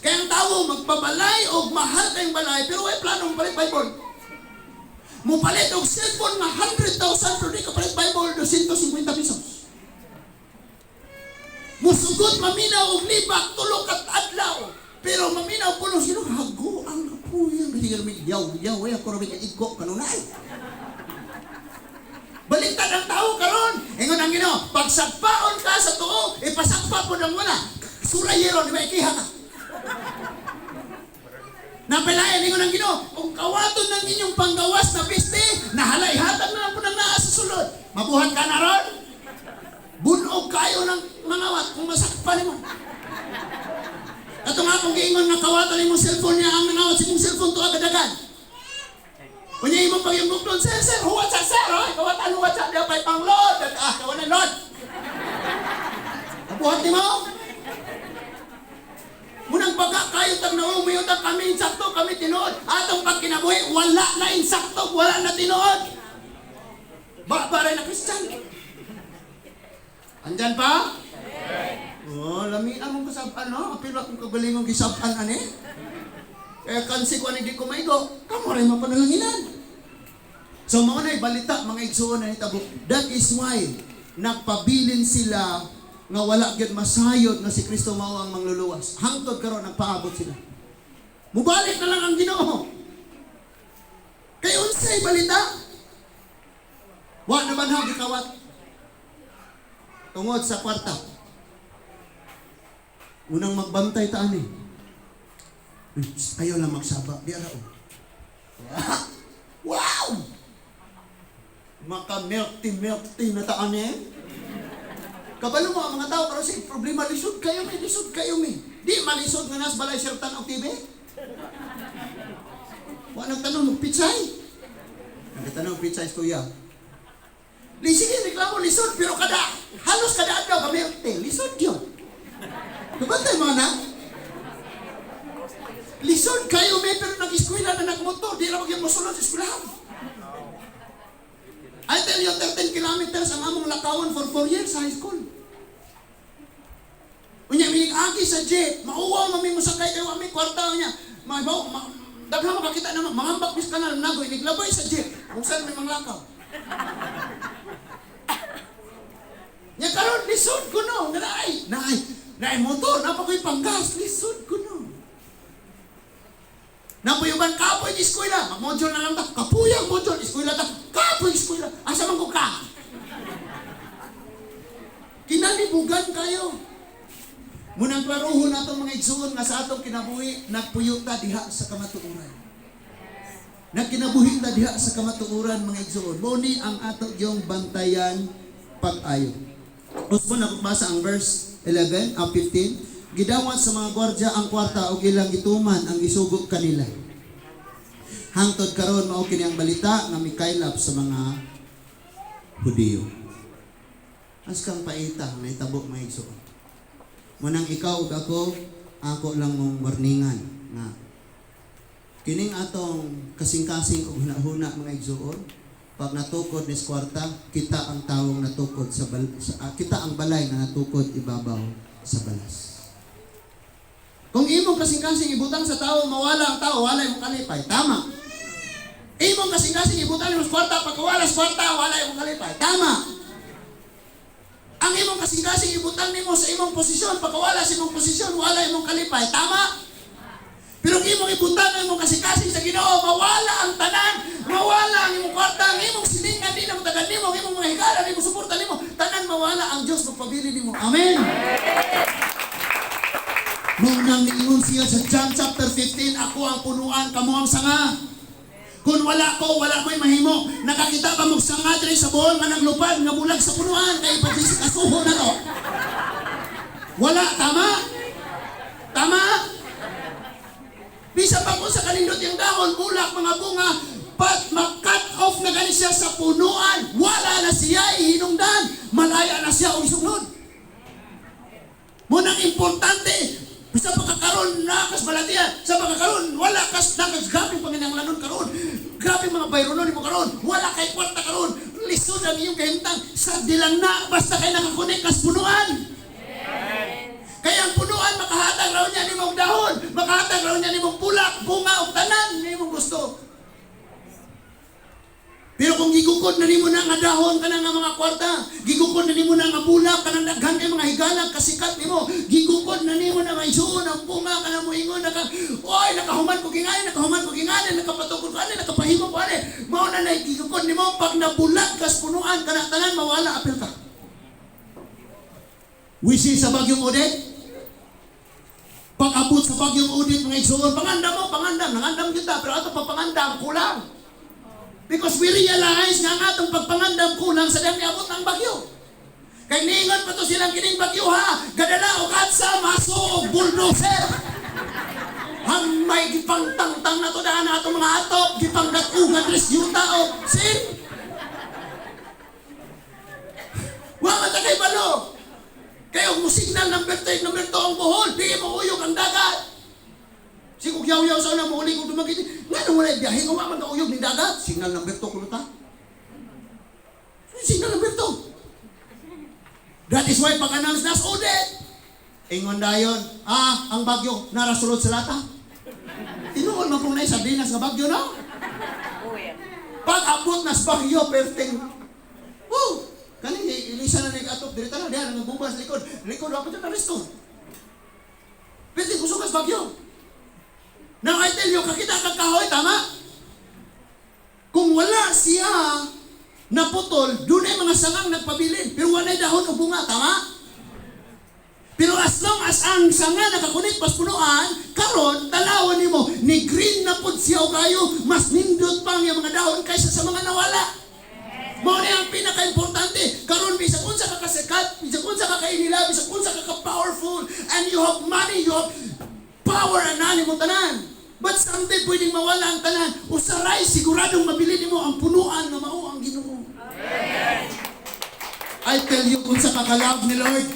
Kaya ang tao magpabalay o mahal kayong balay, pero ay plano mapalit Bible. Mupalit og cellphone na 100,000 pero di ka palit Bible 250 pesos. Musugot maminaw og libak tulog kat adlaw. Pero maminaw pulong sino hago ang kapuyan. Kasi kami yaw ay ako rin igo kanunay. Baliktad ang tao karon. Ingon ang Ginoo, pagsagpaon ka sa tuo, ipasagpa po ng wala. Surayero di ba ikiha ka? Napelayan ingon ang Ginoo, kung kawaton ng inyong panggawas na piste, nahalay-hatag na lang po ng naa sa sulod. Mabuhat ka na ron. Bunog kayo ng mga wat kung masakpan mo. Ato nga kung giingon nga kawatan imong cellphone niya ang nangawat sa imong cellphone to agad-agad. Kunya imong pag yung bukton, sir, huwag sa sir, kawatan huwag sa diya pa'y pang-load. Kawanan load. Nabuhat ni mo? Munang baga kayo tag na umayot ang kami insakto, kami tinood. Atong pag kinabuhi, wala na insakto, wala na tinood. Baray na Christian. Andyan pa? Lami among kasaban, no? Apil akong kagalingon kisaban, ani? Kaya kansi ko ani di ko maigo, kamo rin mapanalanginan. So mga na balita, mga igsuon na itabo. That is why, nagpabilin sila nga wala gyud masayod na si Kristo mao ang mangluluwas. Hangtod karon nagpaabot sila. Mubalik na lang ang Ginoo. Kay unsay balita? Wa na banhag gikawat. Tungod sa kwarta. Unang magbantay ta ani. Ayaw lang magsaba. Di ara o. Wow! Maka-melty na taan eh. Kabalo mo ang mga tao, pero sa problema, lisod kayo may. Di malisod nga nas balay sirtan o TV. Wa nagtanong mo, pitsay? Nagtanong pitsay, kuya. Sige, reklamo, lisod, pero halos kada adlaw kami, lisod yun. Kabantay mga na? Lisod kayo may pero nag-eskwela na nagmotor, di na maging musulod sa eskwelahan. I tell you, 13 kilometers ang among lakawan for 4 years sa high school. Unya, minig agi sa jeep, mauwaw mami musakay kayo kami, kwarta niya. Daghan makakita naman, mangambak bis ka na, nagoy, niglabay sa jeep, kung saan may manglakaw. Nya karon lisod ko no, naay motor, napa ko'y panggas, lisod ko no. Napuyuban kapoy di eskwela, mag-module na lang ta, kapuyang module, eskwela ta, kapoy eskwela, asa man ko ka? Kinalibugan kayo. Munang klaruhon natong mga igsoon nga sa atong kinabuhi, nagpuyo ta diha sa kamatuoran. Nagkinabuhi ta diha sa kamatuoran mga igsoon. Muni ang ato yung bantayan pag-ayo. Gusto na basa ang verse 11 up 15. Gidawat sa mga gwardya ang kwarta o ilang ituman ang isugop kanila. Hangtod karon mao kini ang balita nga mikaylap sa mga Hudiyo. As kang paita may tabo mga igsoon. Munang ikaw ug ako lang mong warningan nga kining atong kasing-kasing og hunahuna mga igsoon. Pag natukod ni kwarta, kita ang tawong natukod kita ang balay na natukod ibabaw sa balas. Kung imong kasing-kasing ibutang sa tao, mawala ang tao, wala imong kalipay. Tama. Imong kasing-kasing ibutang sa kwarta, pagkawala sa kwarta, wala imong kalipay. Tama. Ang imong kasing-kasing ibutang nimo sa imong posisyon, pagkawala sa imong posisyon, wala imong kalipay. Tama. Pero kung imong ibutang ang imong kasing-kasing sa Ginoo, mawala ang tanan, mawala ang imong kwarta, ang imong silingan, di na matagan nimo, ang imong mga higala, ang imong suporta nimo, tanan mawala ang Diyos magpabili nimo. Amen. Nung niingon siya sa John chapter 15, ako ang punuan, kamo ang sanga. Kung wala ko, wala mo'y mahimo. Nakakita ka mong sanga diri sa buhol nga naglupad, nga bulag sa punuan, kaya ipagsis kasuho na to. Wala, tama? Tama? Bisa pa ko sa kanindot yung dahon, bulak, mga bunga, but mag-cut off na gani siya sa punuan. Wala na siya ihinungdan. Malaya na siya o isunod. Munang importante, sa pagkakaroon na kas balatian, sa pagkakaroon, wala kas nakas grabe panginanglanon karon. Grabe mga bayronon mo karon. Wala kay kwarta karon. Lisod ang iyong kahimtang sa dilang na basta kay nakakunik kas punuan. Kaya ang punuan, makahatag raw niya ni mong dahon, makahatag raw niya ni mong bulak, bunga o tanan, ni mong gusto. Pero kung gigukod na ni mo na nga dahon ka na nga mga kwarta, gigukod na ni mo na nga bulak, ka na daghan kay mga higalang kasikat ni mo, gigukod na ni mo na nga isuon, ang bunga ka na mo ingon, oy, nakahuman ko ginganin, nakapatukod ko ani, nakapahimo ko ani, mao na na gigukod ni mo, pag nabulag kas punuan, ka na tanan, mawala, apel ka. Wisi sa Bagyong Odette, pag-abot sa Bagyong Odette mga igsoon, pangandam, nangandam kita, pero ato pagpangandam, kulang. Because we realize nga ang atong pagpangandam kulang sa dami abot ng bagyo. Kaya niingon pa to silang kining bagyo ha, gadala o katsa, maso o bulldozer. Ang may gipangtangtang na to daan na atong mga atop, gipangdakugan res yung tao. Sin? Wala ta kay balo. Kaya kung signal number 2 ang buhol, di mo uyog ang dagat. Sigog yaw-yaw sa una, mauling kong dumagit. Nga nung wala biyahe, nga man ka uyog ng dagat. Signal number 2 kuno ta. Signal number 2. That is why pag-announce na sa Odette, ingon dayon, ang bagyo, narasulod sa lata. Tinuon man kung naisabihin sa bagyo, no? Pag-abot na sa bagyo, perting, kaning ilisa na nag-atop, dirita na, diyan, nagbubas likod, dapat na resto. Perting kusok sa bagyo. Now I tell you, kakita kang kahoy, tama? Kung wala siya naputol, doon ay mga sangang nagpabilin. Pero wala dahon o bunga, tama? Pero as long as ang sanga nakakunik pas punuan, karon tanawan nimo ni green na pud siya o kayo, mas nindot pang yung mga dahon kaysa sa mga nawala. Mao ni ang pinaka-importante. Karon bisag unsa ka kasikat, bisag unsa ka kainila, bisag unsa ka powerful, and you have money, you have power and ani mo tanan. But someday pwedeng mawala ang tanan. Usaray, siguradong mabili mo ang punuan na mao ang Ginoo. I tell you kung sa kakalab ni Lord,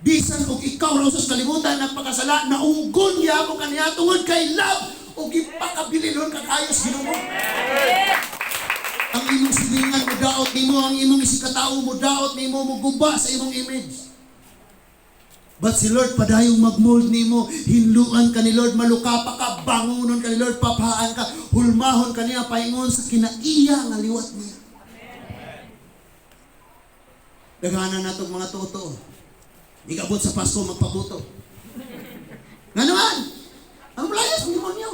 bisan og ikaw raw sa kalibutan nagpakasala, naugon niya mo kaniya tungod kay love o ipakabililon kag ayos Ginoo. Ang imong silingan mo daot nimo, ang imong isikatao mo daot nimo mo guba sa imong image. But si Lord padayong magmold nimo, hinluan ka ni Lord, malukapa ka, bangunon ka ni Lord, papaan ka, hulmahon ka niya, paingon sa kinaiya nga liwat niya. Daghanan natong mga totoo. Igabot sa Pasko, magpabuto. Nga naman, ang layas ng demonyo.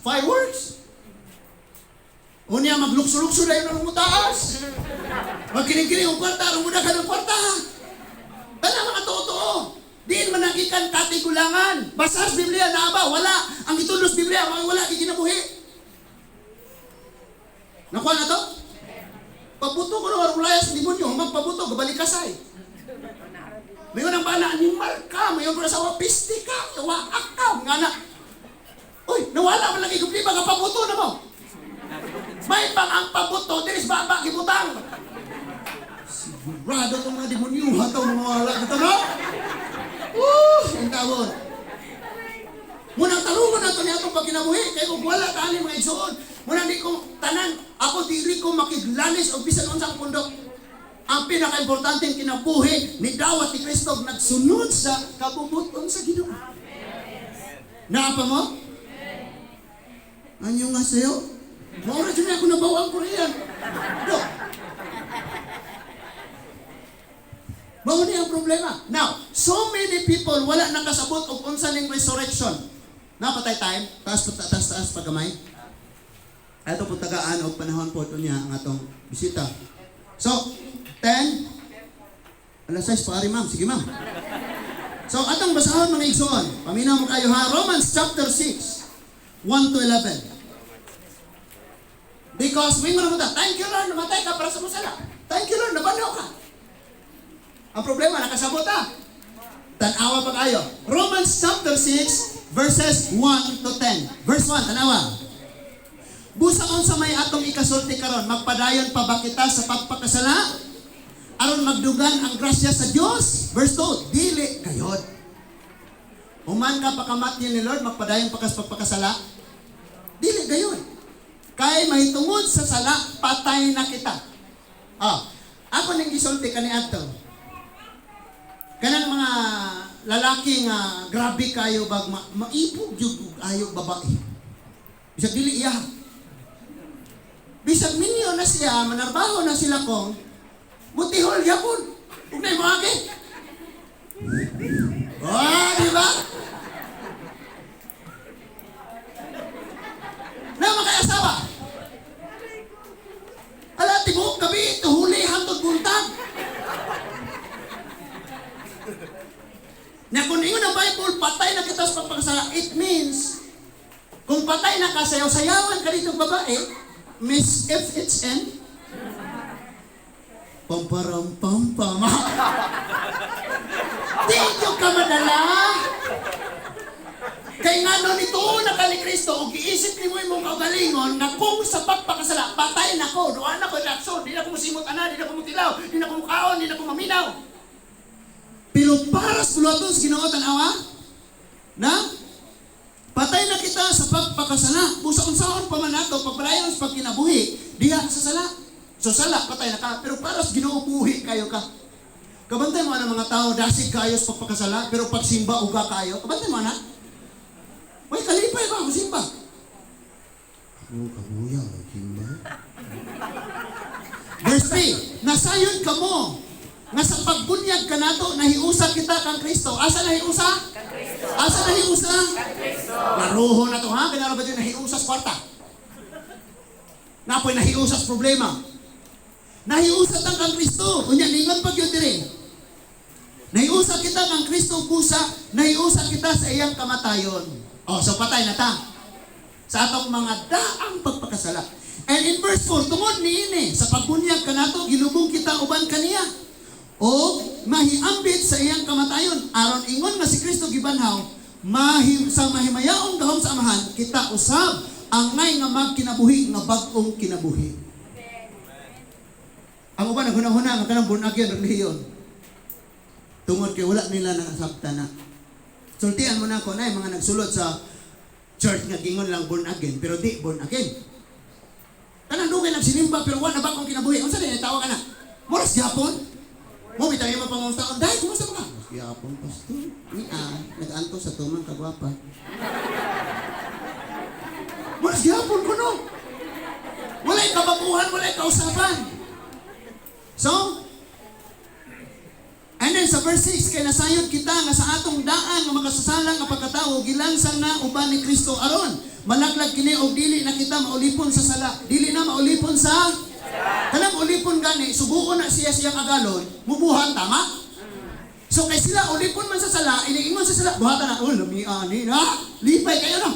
Fireworks. Unya maglukso-lukso na yun ang mutaas. Magkiling-kiling ang kwarta, ang muna ka ng kwarta. Tala mga totoo. Diin managikan katigulangan. Basa sa Biblia na ba? Wala. Ang itulos Biblia, wala kikinabuhi. Nakuha na to? Pabuto ko na layas ng demonyo. Magpabuto, gabalik kasay. Mayon ang bala, animal ka. Mayon ko na sa wapisti ka. Waak ka. Nga na. Uy, nawala man lagi kumpli ba? Pabuto na mo. May pang ang pabuto, dinis baba, gibutang. Sigurado itong mga demonyo, hataw na mawala. Ito na? Ang tawon. Munang talungan na ito niya itong pagkinabuhi. Kaya kung wala tali mga igsoon. Munang di ko tanan, ako diri ko makiglanis o bisan unsang pundok. Ang pinaka-importante kinabuhi ni dawat ni Kristo nagsunod sa kabubuton sa Ginoo. Naapa mo? Anyo nga sa'yo? Maura dyan ako nabawang Korean. Do. Mauni ang problema. Now, so many people wala nakasabot og unsa ning resurrection. Napatay time, taas pagamay. Ato po tagaan og panahon po ito niya ang atong bisita. So, 10, alas 6 pari ma'am. Sige ma'am. So, atong basahon mga igsoon. Paminaw mo kayo ha. Romans chapter 6, 1 to 11. Because, may mga naman, thank you Lord, namatay ka para sa musala. Thank you Lord, nabanaw ka. Ang problema, nakasabot ha. Tanawa pa kayo. Romans chapter 6, verses 1 to 10. Verse 1, tanawa. Busaon sa may atong ikasulti karon, magpadayon pa ba kita sa pagpakasala? Aron magdugan ang grasya sa Dios. Verse 2, dili kayod. Human ka pakamat niya ni Lord, magpadayon pa ka sa pagpakasala? Dili kayod. Kay mahitungod sa sala, patay na kita. Ako ning gisulti kaniadto. Kanang mga lalaki nga grabe kayo bag maipog jud ayo babae. Bisag dili iya. Bisag minyo na siya, manarbaho na sila kong mutihol yapon. Ug nay mo agi. Di ba? Na mga asawa. Ala tibok gabi tuhuli hantod buntag. Na kung ingon ang Bible, patay na kita sa pagpakasala, it means kung patay na ka, sayaw-sayawan ka dito babae, Miss FHN, pamparam-pampam. Dito ka madala. Kay nga no nito nakali Kristo, og giisip ni mo imong kaugalingon nga kung sa pagpakasala, patay na ko, doan na ko reaksyon, di na ko musimot ana, di na ko mutilaw, di na ko mukaon, di na ko maminaw. Pero para sa luwatos Ginoo tanawa na patay na kita sa pagpakasala. Busa-unsaon pa man nato pagpadayon sa pagkinabuhi diha sa sala. So sala patay na ka, pero para sa Ginoo buhi kayo ka. Kabantay mo na mga tao dasig kayo sa pagpakasala, pero pag simba uga kayo. Kabantay mo na. May kalipay ba ang simba? Kabuya, simba. Verse 3, nasayon ka mo nga sa pagbunyag ka nato, nahiusa kita kang Kristo. Asa nahiusa? Kang Kristo. Asa nahiusa? Kang Kristo. Naruho na to ha? Kaya ba din nahiusa sa kwarta? Napoy nahiusa sa problema. Nahiusa tang kang Kristo. Kunya, ningon pag yun din. Nahiusa kita kang Kristo busa, nahiusa kita sa iyang kamatayon. So patay na ta. Sa atong mga daang pagpakasala. And in verse 4, tungod niini, sa pagbunyag ka nato, gilubong kita uban kaniya. O mahiambit sa iyang kamatayon aron ingon nga si Kristo gibanhaw sa mahimayaong gahom sa amahan kita usab angay nga magkinabuhi nga bag-ong kinabuhi. Ang uban naghuna-huna nga kanang born again relihiyon tungod kay wala nila nasabtan na. Sultian mo na ako na mga nagsulod sa church nga gingon lang born again pero di born again. Kanang dugay nagsinimba pero wala bag-ong kinabuhi. Unsa din tawa kana? Moras gyapon. Mo bitay mo panguntaon, "Day, kumusta ka?" Gyapon pastor. Nag-anto sa tumang kagwapa. Moras gyapon kuno. Walay kabakuhan, walay kausapan. So, and then sa verse 6, kay nasayod kita nga sa atong daan nga makasasalang nga pagkatao gilansang na uban ni Kristo aron malaglag kini og dili na kita maulipon sa sala, dili na maulipon sa kanang ulipon gani subuon na siyang agalon mubuhat tama. So kay sila ulipon man sa sala, iniingon sa sala buhatan na lamiani na lipay kayo na.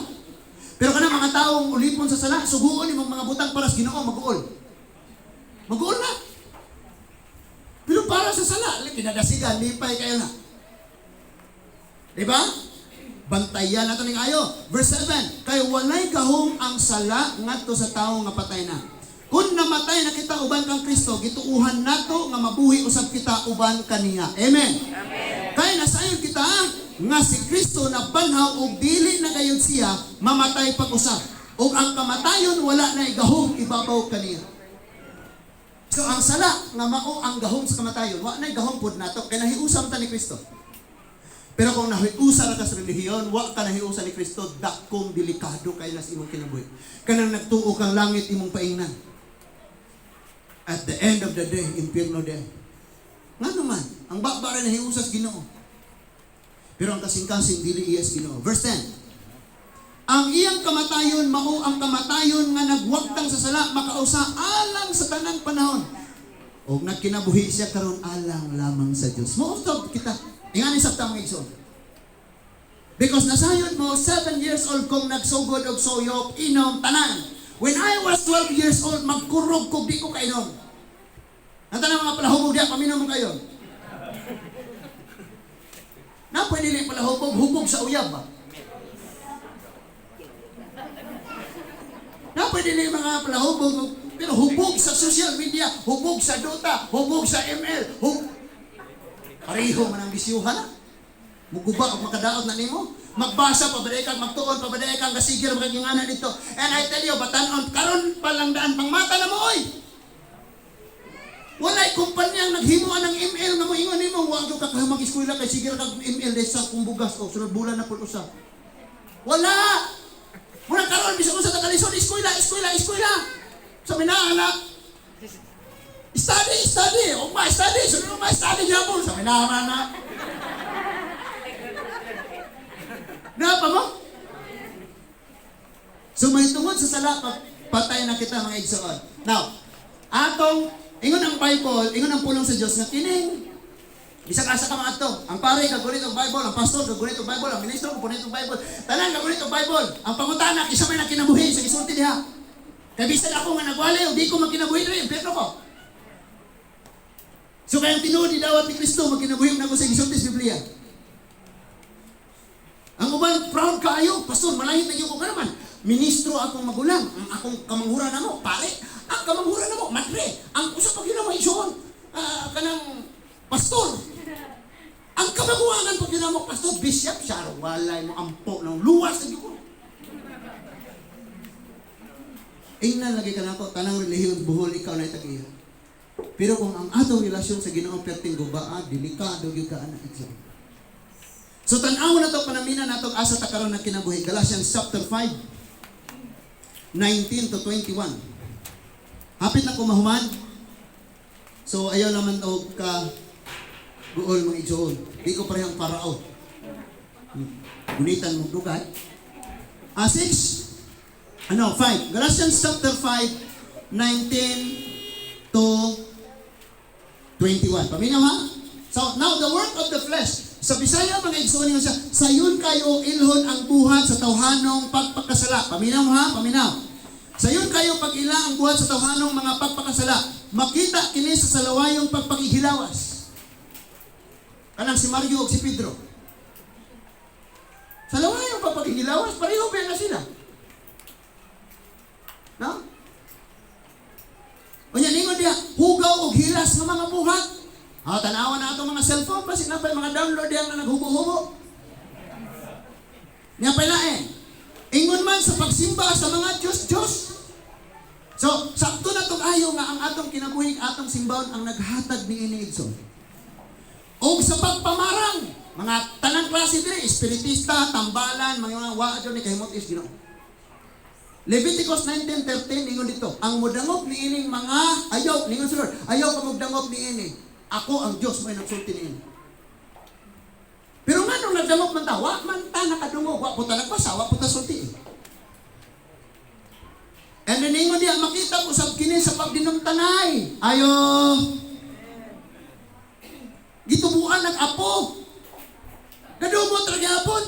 Pero kanang mga taong ulipon sa sala subuon imong mga butang paras Ginoo mag-uol na. Pero para sa sala, kinadasigan, lipay kayo na. Diba? Bantayan nato ning ayo. Verse 7, kay walay gahom ang sala ngadto sa tawo nga patay na. Kung namatay na kita uban kang Kristo, gituuhan nato nga mabuhi usab kita uban kaniya. Amen. Amen. Kay nasayon kita nga si Kristo na banhaw og dili na gayud siya mamatay pag-usab. Og ang kamatayon wala na igahom ibabaw kaniya. So ang sala nga mao ang gahom sa kamatayon, wa na gahom pud nato kay nahiusa ta ni Kristo. Pero kung nahiusa ra ka sa relihiyon, wa ka nahiusa ni Kristo, dakong delikado kay nas imong kinabuhi. Kanang nagtuo kang langit imong paingnan. At the end of the day, impierno day. Nga naman, ang baba ra nahiusa sa Ginoo. Pero ang kasing-kasing dili iya sa Ginoo. Verse 10. Ang iyang kamatayon mao ang kamatayon nga nagwagtang sa sala makausa alang sa tanang panahon. Og nagkinabuhi siya karon alang lamang sa Dios. Mo usab kita. Ingani sabta mga igsoon. Because nasayon mo 7 years old kong nagsugod og soyop inom tanan. When I was 12 years old magkurog kog di ko kainom. Ang tanang mga palahubog diya paminom mo kayo. Na pwede li palahubog sa uyab ba? Na pwede na yung mga palahubog, pero hubog sa social media, hubog sa Dota, hubog sa ML, pareho man ang bisyuhan na. Muguba o makadaot na nimo. Magbasa, pabaday kang magtuon, pabaday kang kasigir, magkagingana dito. And I tell you, batanon, karon palang daan, pang mata na mo, oy! Wala'y kumpanyang naghimuan ng ML na mo ingon nimo, wag ka mag-eskwela kay sigir kag ML dahil sa kumbugas o sunod bulan na po usap. Wala! Muna karon bisag usa ta kalisod eskwela. Sabi na anak. Study. O ma study, sunod ma study gyapon. Sabi na. Napa mo? So may tungod sa sala patay na kita mga igsoon. Now, atong ingon ang Bible, ingon ang pulong sa Dios nga kining bisag asa ka mga ato. Ang pare kagunit og Bible, ang pastor kagunit og Bible, ang ministro kagunit og Bible. Tanan kagunit og Bible. Ang pangutana kisa may nakinabuhi sa gisulti diha. Kay bisan ako nga nagwali o di ko magkinabuhi diri, impierno ko. So kayang tinuod ni dawat ni Kristo magkinabuhi na ko sa gisulti sa Biblia. Ang uban proud kaayo, pastor, malahit na gyud ko naman. Ministro akong magulang, ang akong kamanghuran namo, pare. Ang kamanghuran namo, madre. Ang usa pa gyud mo isuon. Kanang pastor. Ang kamaguangan pag ginamok pastor, bishop, siya, walay mo ampo ng luwas na gyud. Ingnan lagi ka na ko, tanang relihiyon, buhol, ikaw na itagiya. Pero kung ang atong relasyon sa Ginoo perting gubaa, delikado gyud ka anak igsoon. So tan-aw na to panamina nato asa ta karon ng kinabuhi. Galatians chapter 5 19 to 21. Hapit na ko mahuman. So ayaw naman og ka buol mga igsoon. Di ko parehang parao. Gunitan mo dugay. 5 Galatians chapter 5 19 to 21. Paminaw ha? So now the work of the flesh. Sa Bisaya mga igsoon niyo siya, sayon kayo ilhon ang buhat sa tawhanong pagpakasala. Paminaw ha? Paminaw. Sayon kayo pag-ila ang buhat sa tawhanong mga pagpakasala. Makita kini sa salawayong pagpakihilawas. Kanang si Mario o si Pedro. Salawayong pagpakihilawas, pareho ba na sila? No? Unya ningon dia, hugaw og hilas ng mga buhat. Tanawan na itong mga cellphone, basin na pa yung mga download yan na naghubo-hubo. Niya pala ingon man sa pagsimba sa mga Diyos-Diyos. So, sakto na itong ayo nga ang atong kinabuhing atong simbahon ang naghatag ni ini Igsoon. O sa pagpamarang, mga tanang klase dire, espiritista, tambalan, mga waadyo ni kahimot is Ginoo. Leviticus 19:13 ingon dito, ang mudangop ni ining mga ayaw, ningon sa Lord, ayaw ka mudangop ni ini. Ako ang Dios may nagsulti ni ini. Pero nga nung nagdangop man ta, wa man ta nakadungog, wa puta nagpasa, wa puta sulti. And then ingon diya, makita ko sa kini sa pagdinumtanay. Ayo. Gitubuan nag-apo. Kadumot ra gyapon.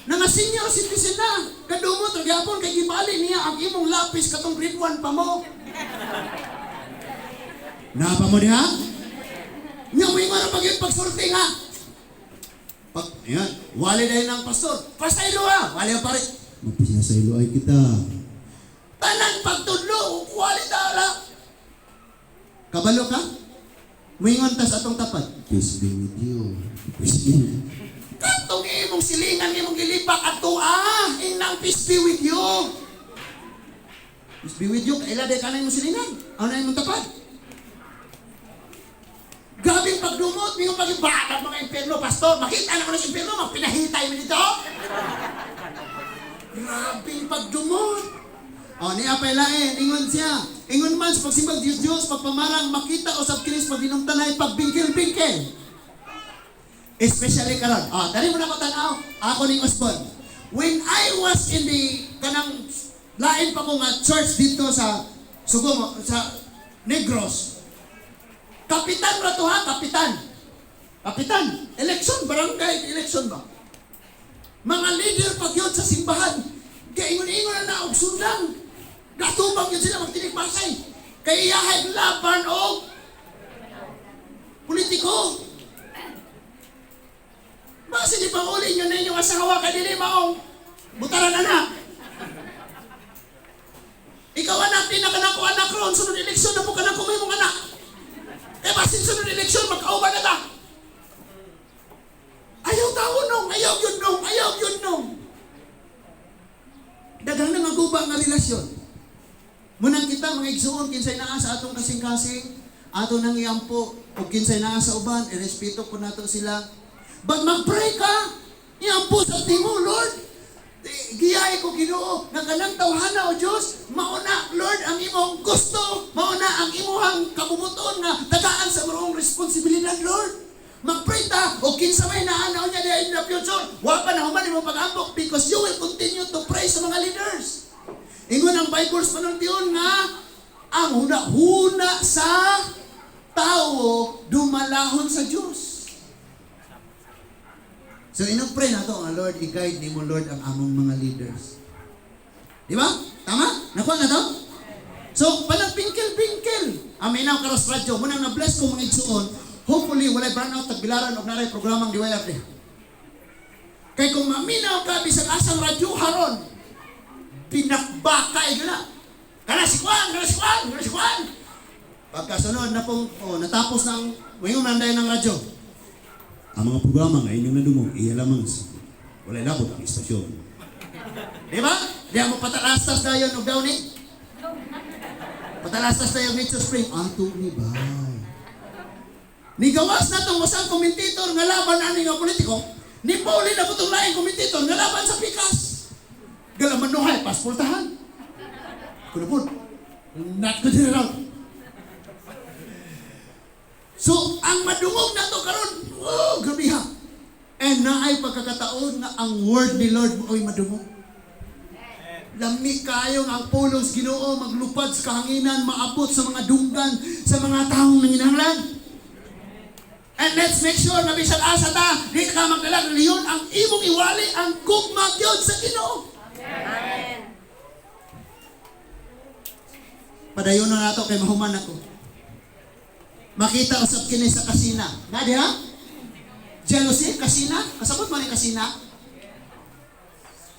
Nga senior citizen na. Kadumot ra gyapon kay gibali niya ang imong lapis katong grade 1 pa mo. Napa mo diha? Nya mo ingon ra pagsulti nga. Pag yan, wali dahil ng pastor. Pasaylo ha, wali ang pare. Magpasasaylo ay kita. Tanan pagtudlo, wali tala. Kabalo ka? Muingon ta sa atong tapat. Peace be with you. Peace be. Katong imong silingan, imong gilipak ato inang peace be with you. Peace be with you, kaila day ka na imong silingan. Ano na imong tapat? Gabing pagdumot, mingong pag-ibagat mga impyerno, pastor. Makita na ko ng impyerno, magpinahitay mo dito. Grabing pagdumot. O, niya pa ilain, ingon siya. Ingon man sa pagsimbag Diyos, pagpamarang makita o sa kinis pagdinumtanay, pagbingkil-bingkil. Especially karon. O, tari mo na ko tanaw. Ako ni Osborne. When I was in the kanang lain pa ko nga church dito sa Sugong, sa Negros. Kapitan ba to ha? Kapitan. Kapitan. Election, barangay election ba? Mga leader pag yun sa simbahan. Kaya ingon-ingon na og sundang. Gatubang yun sila magtinikpasay. Kaya iyahay laban o politiko. Basi di panguli nyo na inyong asawa ka dili maong butaran anak. Ikaw anak, di na ka na ko anak ron. Sunod eleksyon na po ka na kumay mong anak. Kaya basin sunod eleksyon, magkauban na ta. Ayaw tao nung, ayaw yun nung, ayaw yun nung. Dagang na maguba nga relasyon. Munang kita mga igsuon, kinsay naa sa atong kasing-kasing, ato nang iyampo, o kinsay naa sa uban, irespeto po nato sila. But mag-pray ka, iyampo sa timo, Lord. Giyay ko Ginoo nga kanang tawhana o Dios, mauna Lord ang imong gusto, mauna ang imong kabubuton nga tagaan sa marong responsibilidad Lord. Mag-pray ta o kinsa may naanaw niya diha in the future, wa pa na human imong pag-ambok because you will continue to pray sa mga leaders. Ingon ang Bible sa panuntiyon nga ang huna-huna sa tao dumalahon sa Dios. So, inag-pray na ito, Lord, i-guide ni mo, Lord, ang among mga leaders. Di ba? Tama? Nakuha na ito? So, panagpingkil-pingkil. Aminaw karos radyo. Munang na-bless ko mga igsuon. Hopefully, walay burnout, tagbilaran, o naray programang DYRD. Kaya kung maminaw ka, bisang asang radyo haron, pinakbakay na. Kana si Juan, kana si Juan, kana si Juan. Pagkasunod na pong, natapos ng, ngayon nanday ng radyo. Ang mga programa nga inyong nadumong, iya lamang wala labot ang istasyon. Di ba? Di mo patalastas na yun, daw ni? Patalastas na yung Nature Spring. Ato ni bay. Ni gawas na itong wasang komentator nga laban ani nga politiko, ni Pauli na po itong laing komentator nga laban sa pikas. Galaman nuhay, paspultahan. Kuno po, not good general. So, ang madungog na to karon, grabe ha. And naay pagkakataon na ang word ni Lord mo ay madungog. Lami kayo nga ang pulos Ginoo maglupad sa kahanginan, maabot sa mga dunggan, sa mga taong nanginahanglan. And let's make sure na bisag asa ta, di ka magdalag reliyon, ang imong iwali, ang gugma gyud sa Ginoo. Amen. Padayon na nato kay mahuman ako. Makita usap kini sa kasina. Na diha? Jealousy, kasina? Kasabot man ni kasina?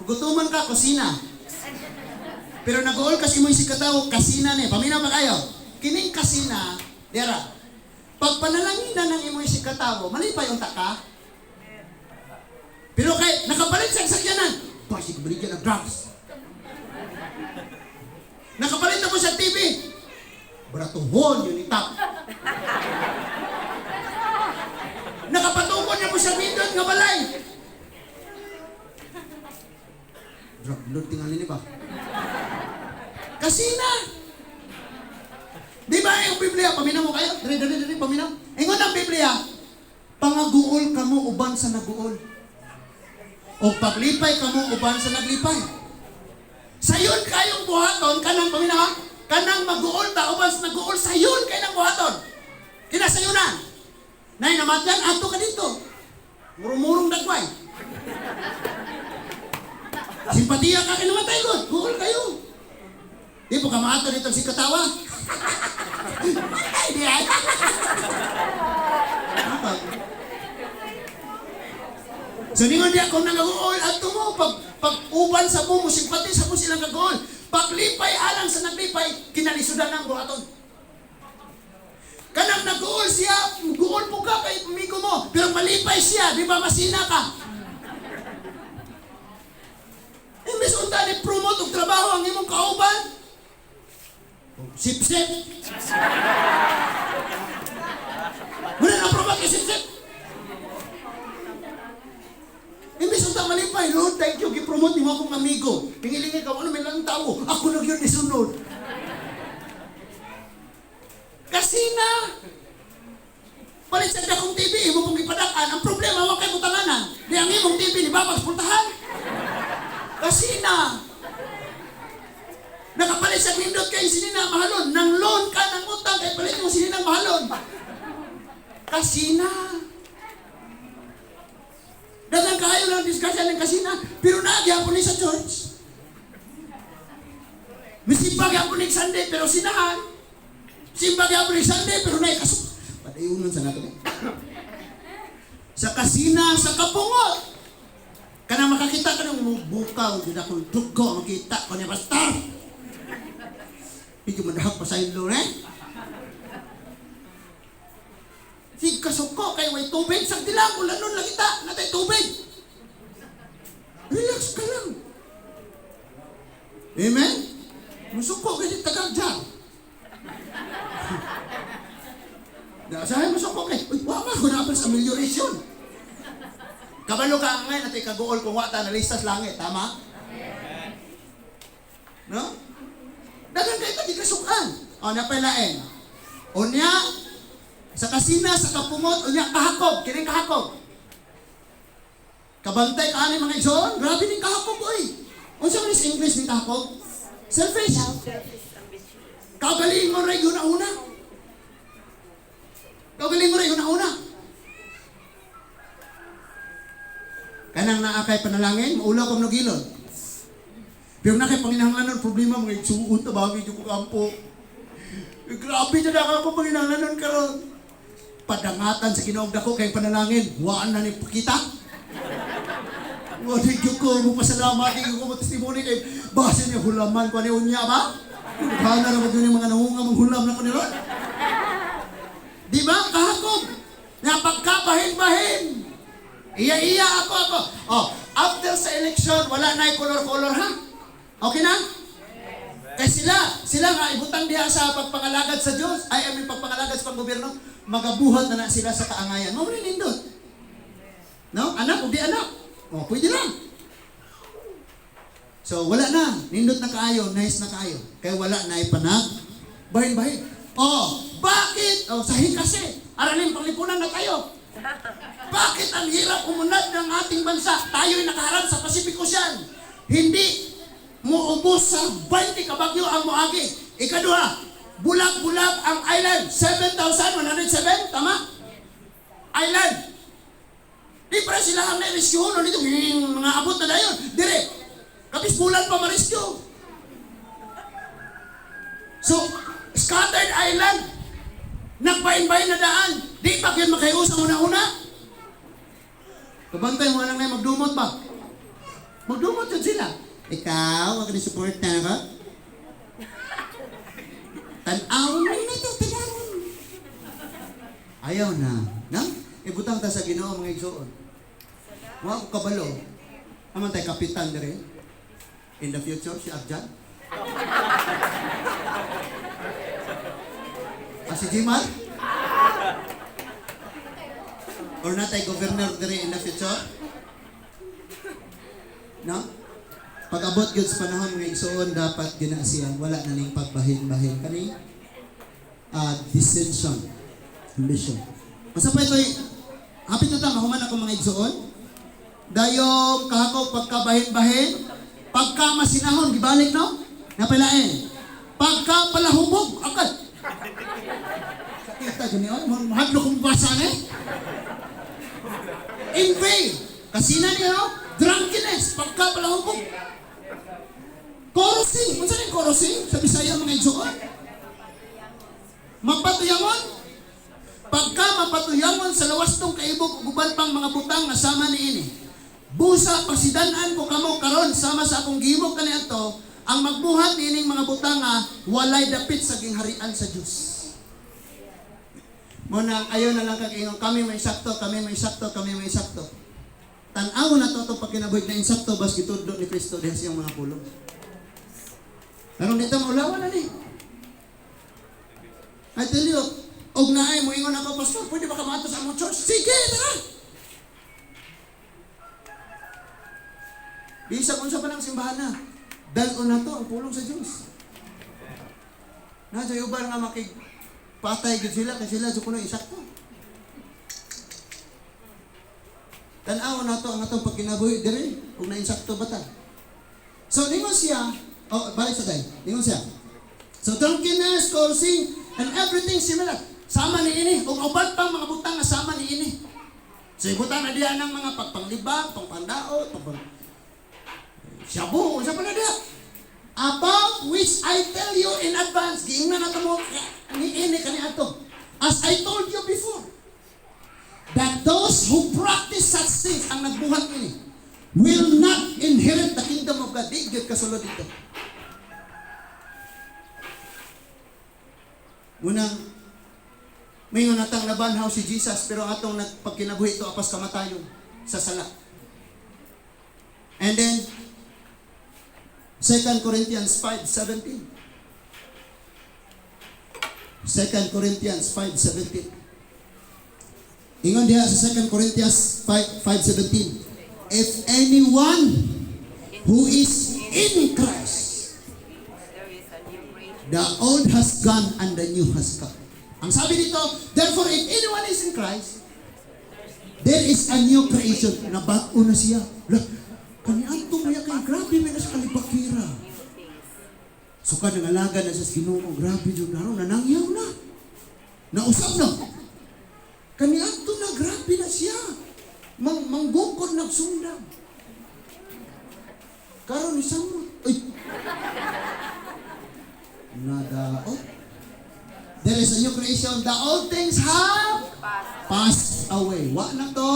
Gutuman ka, kasina. Pero nag-uol kasi mo yung sikataw, kasina ni. Paminaw ba kayo? Kining kasina, dera. Pag panalanginan ng imo yung sikataw, malipay yung taka. Pero kay, nakapalit sa sakyanan. Basi, kumaligyan ng drugs. Nakapalit na po sa TV. Baratuhon yun itap. Nakapatungkol niya po sa pindot nga balay. Drop load tingali ni ba? Kasina. Di ba yung Biblia? Paminaw mo kayo? Dali, paminaw. Ingon ang Biblia, pangaguol kamo uban sa naguol. O paglipay kamo uban sa naglipay. Sayon kayong buhaton, kanang paminaw, kanang maguol ta uban sa naguol, sayon kayo ng buhaton. Kinasayunan. Nay namatyan, ato ka dito. Murumurong dagway. Simpatiya ka kay namatay ko. Guol kayo. Di po ka maato dito si katawa. Matay di ay. So ningon di ako nagaguol at mo pag uban sa mo simpati sa mo silang gaguol. Paglipay alang sa naglipay kinalisudan ng buhaton. Kanang naguol siya, guol po ka kay amigo mo, pero malipay siya, di ba masina ka? Imbes unta ni promote og trabaho ang imong kauban. Sip-sip. Muna na promote kay sip-sip. Imbes unta malipay, Lord, thank you, gi-promote ni mo akong amigo. Pingilingi ka, ano may lang tao, ako na yun isunod. Kasina. Palit sa dakong TV, imo pong ipadakan. Ang problema, wag kayo butanganan. Di ang imong TV, di ba magpuntahan? Kasina. Nakapalit sa nindot kay sinina mahalon. Nang loan ka ng utang, kay palit mo sinina mahalon. Kasina. Dagang kayo lang diskusyon ng kasina, pero nagyan po ni sa church. Misipag yan po ni Sunday, pero sinahan. Simba kaya po ni Sunday, pero naikasok. Padayunan sa nato. Sa kasina, sa kapungot. Kana makakita ka ng bukaw, di na kong dugo, makita ko niya pastor. Hindi madahak pa sa ilo, eh? Sige kasok ko, kayo may tubig, sakti lang, ulanon lang kita, natay tubig. Relax ka lang. Amen? Musuko kasi tagal dyan. Sabi masuk ko kay, uy, wala ko na sa amelioration. Kabalo ka ngayon at ikaguol kung wata na listas langit, tama? No? Dagan kayo ito, ikasukan. O, napalain. Unya, sa kasina, sa kapumot, unya, kahakob, kining kahakob. Kabantay ka mga igsoon, grabe din kahakob, uy. Unsa man sa English ni kahakob? Selfish. Kagaling mo rin yun na una. Kagaling mo rin yun na una. Kanang naakay panalangin, maulaw kong nagilon. Pero na kay Panginahanglanon, problema mga igsuon, tabagin yung kampo. Grabe na ako Panginahanglanon karon. Padangatan sa kinaugda ko kay panalangin, waan na ni kita. Wadi ko mo pasalamat, di ko mo testimony kay base niya hulaman ko ni unya ba? Kana na magdun yung mga nahunga manghulam na ko ni Lord. Di ba? Kahakob. Nga pagkabahin-bahin. Iya ako. Oh, after sa election, wala na color-color ha? Okay na? Kasi sila nga ibutang diha sa pagpangalagad sa Diyos, pagpangalagad sa panggobyerno, magabuhat na sila sa kaangayan. Mawala nindot. No? Anak o di anak? O, pwede lang. So, wala na. Nindot na kaayo, nice na kaayo. Kaya wala na ipanag. Bahin-bahin. Oh, bakit? Oh, sahin kasi. Araling panglipunan na tayo. Bakit ang hirap umunad ng ating bansa? Tayo'y nakaharap sa Pacific Ocean. Hindi muubos sa 20 kabagyo ang muagi. Ikaduha, bulag-bulag ang island. 7,107, tama? Island. Di para sila ang na-rescue no dito. Mga abot na dayon. Dire, kapis bulan pa ma-rescue. So, scattered island. Nagbayin-bayin na daan. Di pa kayo makayusa una-una. Kabantay mo lang na magdumot ba? Magdumot yun sila. Ikaw, wag na support na ako. Tan-awon mo na ito, tan-awon. Ayaw na. No? Ibutang ta sa Ginoo mga igsoon. Wa ko kabalo. Aman tay kapitan dire. In the future si Abjan. Si Jimar? Or natay governor diri in the future? No? Pag-abot yun sa panahon nga igsoon, dapat ginasiyan, wala na ning pagbahin-bahin. Kani? Dissension. Ambition. Masa pa ito'y, hapit na mahuman ako mga igsoon. Dayong kahako pagkabahin-bahin, pagka masinahon, gibalik no? Napalain. Pagka palahubog, agad. Kita ganyan, mahadlo kong basa na eh. Envy. Kasina niya no? Drunkenness. Pagka palahubog. Korosing. Kung saan yung korosing? Sa Bisaya mga igsoon. Mapatuyangon. Pagka mapatuyangon sa lawas tong kaibog, guban pang mga butang na sama ni ini. Busa pasidanan ko kamo karon sama sa akong gihimo kaniadto ang magbuhat niining mga butang nga walay dapit sa gingharian sa Dios. Muna ayo na lang kag kami may sakto, kami may sakto, kami may sakto. Tan-aw na to pag kinabuhi na insakto bas gitudlo ni Kristo diha siyang mga pulong. Karon dito maulawan na ni. I tell you, og naay mo ingon ako pastor, pwede ba ka maato sa among church? Sige, tara. Bisa kung sa panang simbahan na, dalon na to ang pulong sa Diyos. Nadya uban nga makigpatay gid sila kasi sila sukuno isakto. Tan-aw na to ang atong pagkinabuhi diri ug nainsakto bata. So ningon siya, balik sa day. Ningon siya. So drunkenness, causing, and everything similar. Sama ni ini, ug uban pang mga butang nga sama ni ini. So ibutang na diyan ng mga pagpanglibang, pangpandaot, shabu, sa pala dia. About which I tell you in advance, giingnan na mo ni ini kani ato. As I told you before, that those who practice such things, ang nagbuhat ini, will not inherit the kingdom of God. Di gyud kasulod dito. Munang may natang nabanhaw si Jesus pero atong nagpagkinabuhi ito apas kamatayon sa sala. And then 2 Corinthians 5:17. 2 Corinthians 5:17. Ingon diha sa 2 Corinthians 5:17. If anyone who is in Christ, There is a new creation. the old has gone and the new has come. Ang sabi dito, therefore if anyone is in Christ, there is a new creation. Nabago na siya. Kaniadto maya kay grabe may nasa kalibakira. New things. Suka nangalaga na sa Ginoo, grabe jud naron nanangyaw na. Nausap na. Kaniadto na grabe na siya. Manggukod nagsundang. Karon ni samot. Ay. Nadaot. There is a new creation. The old things have passed away. Wa na to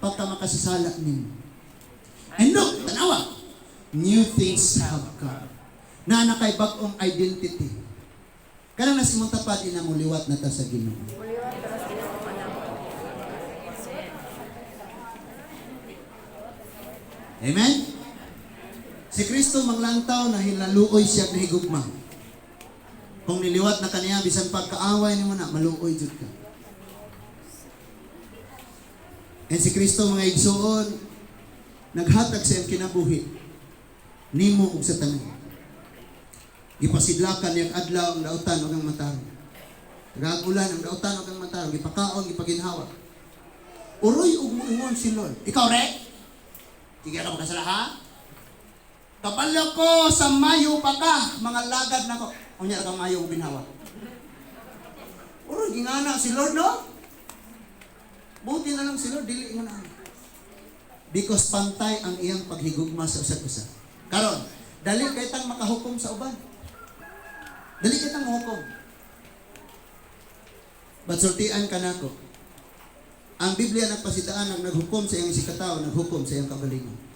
pagka makasasala nimo. And look, tanawa, new things have come. Na kay bagong identity. Kanang nasimong tapad inang uliwat na ta sa Ginoo. Amen? Si Kristo manglantaw na hinaluoy siya na higugma. Kung niliwat na kaniya, bisan pagkaaway ni mo na, maluoy jud ka. And si Kristo mga igsuon, naghatag sa iyang kinabuhi, nimo ug sa tanan. Gipasidlakan niyang adlaw ang dautan ug ang matarong. Nagagulan ang dautan ug ang matarong, gipakaon, gipaginhawa. Uroy ug muingon si Lord. Ikaw rek? Tigyan ka makasala ha? Kapalo ko sa mayo pa ka, mga lagad na ko. Unya kang mayo ug binhawa. Uroy gingana si Lord no? Buti na lang si Lord dili ingon ana. Because pantay ang iyang paghigugma sa usa-usa. Karon, dali kay tang makahukom sa uban. Dali kay tang mahukom. Batsultian kanako. Ang Biblia nagpasitaan ang naghukom sa iyang sikataw, naghukom sa iyang kabalingon.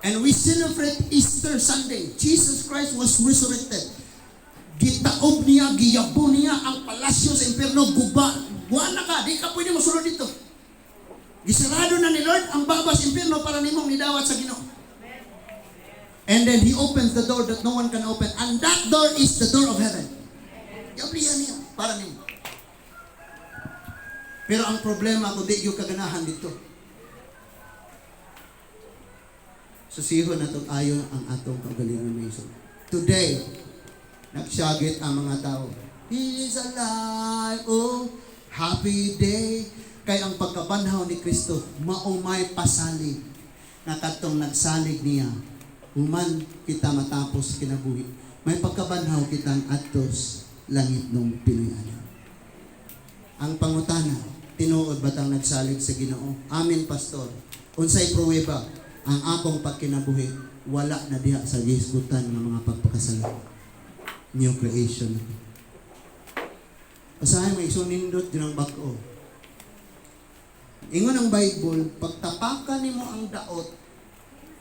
And we celebrate Easter Sunday. Jesus Christ was resurrected. Gitaob niya, giyabo niya ang palasyo sa impyerno, guba. Buwan na ka, di ka pwede masulod dito. Gisarado na ni Lord ang babas impyerno para nimong nidawat sa Ginoo. And then He opens the door that no one can open. And that door is the door of heaven. Yablihan niya, para niyo. Pero ang problema, kung di yung kaganahan dito. Susihon na itong ayon ang atong kagalingan na iso. Today, nagsyagit ang mga tao. He is alive, oh, happy day. Kay ang pagkabanhaw ni Kristo, maumay pasalig. Nakatong nagsalig niya, human kita matapos kinabuhi. May pagkabanhaw kitang atos langit nung Pinoy-anan. Ang pangutana, tinuod batang nagsalig sa Ginoo? Amin, Pastor. Unsay pruweba, ang akong pagkinabuhi, wala na diha sa gisgutan ng mga pagpakasala. New creation. Usahay may isunindot din ang bag-o. Ingon ang Bible, pagtapakan nimo ang daot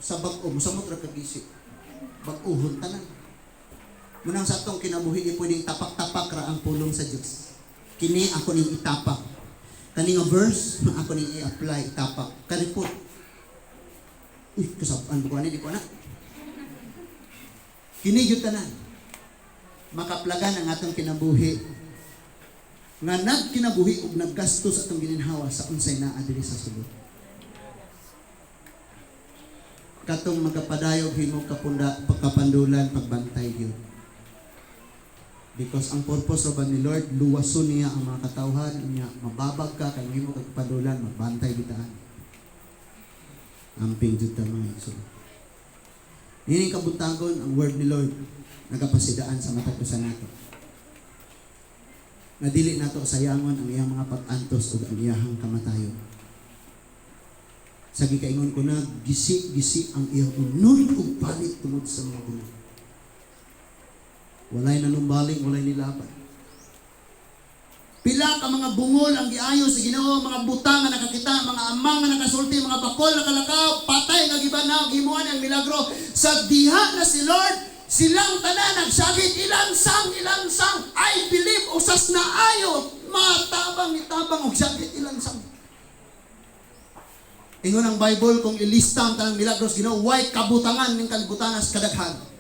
sa bag-o, musamot ra kagisi. Bag-uhon tanan. Munang sa atong kinabuhi, di pwedeng tapak-tapak ra ang pulong sa Diyos. Kini ako ning itapak. Kani nga verse, ako ning i-apply, itapak. Karipot. Uy, kasapaan ko di ko na. Kini yun tanan. Makaplagan ang atong kinabuhi. Nga nagkinabuhi ug naggastos atong gininhawa sa unsay naa diri sa sulod. Katong magapadayon himo pagkapandulan pagbantay gyud. Because ang purpose ba ni Lord, luwason niya ang mga katawhan niya, mababag ka kay himo pagkapandulan, magbantay bitaan. Amping jud ta mga igsoon. Nining kabuntagon ang word ni Lord nagapasidaan sa mata ko sa nato. Nadili nato sayangon ang iyang mga pag-antos ug ang iyang kamatayon. Sa gikaingon ko na gisi-gisi ang iyang unod ug palit tungod sa mga gunang. Walay nanumbaling, walay nilaban. Pila ka mga bungol ang giayo sa Ginoo, mga butang nga nakakita, mga amang nga nakasulti, mga bakol na kalakaw, patay nga gibanaw, gimuan ang milagro. Sa diha na si Lord, silang tanan nagsagit ilansang. I believe usas na ayo, matabang itabang og sagit ilansang. Ingon ang Bible kung ilista ang tanang milagros Ginoo, way kabutangan ning kalibutanas kadaghan.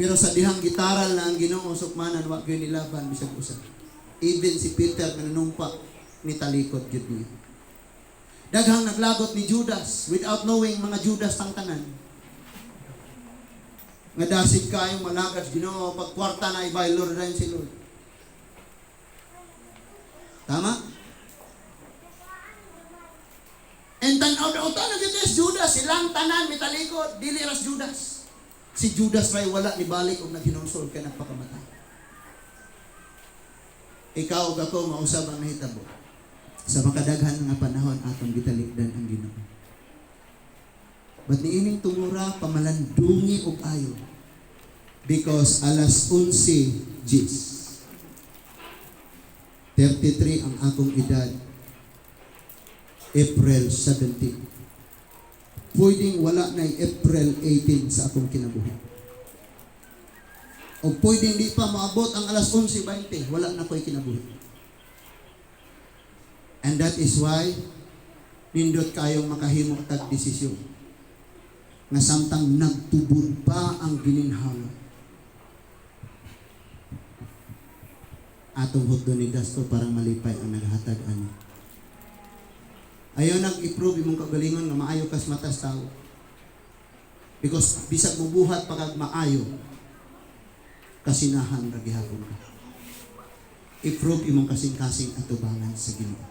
Pero sa dihang gitaral na ang Ginoo sukmanan wa gyud nilaban bisag usa. Even si Peter nanumpa ni talikod gyud niya. Daghang naglagot ni Judas without knowing mga Judas tang tanan. Nga dasig kayong managas Ginoo pag kwarta na ibaylor rin si Lord. Tama? And tanaw-tanaw na dito Judas, silang tanan mitalikod, dili ras Judas. Si Judas ray wala ni balik og naghinungsod kay nagpakamatay. Ikaw ug ako mausab ang nahitabo. Sa makadaghan nga panahon atong gitalikdan ang Ginoo. But niining tumura pamalandungi og ayo. Because alas 11 G's. 33 ang akong edad. April 17. Pwedeng wala na April 18 sa akong kinabuhi. O pwedeng di pa maabot ang alas 11:20, wala na ko'y kinabuhi. And that is why nindot kayong makahimo tag desisyon. Nga samtang nagtubod pa ang gininhawa. Atong huddo ni gasto parang malipay ang naghatag ani. Ayaw nag-improve imong kagalingon nga maayo kas matas tao. Because bisag mo buhat pagag maayo, kasinahan ra gihapon ka. Improve imong kasing-kasing atubangan sa Ginoo.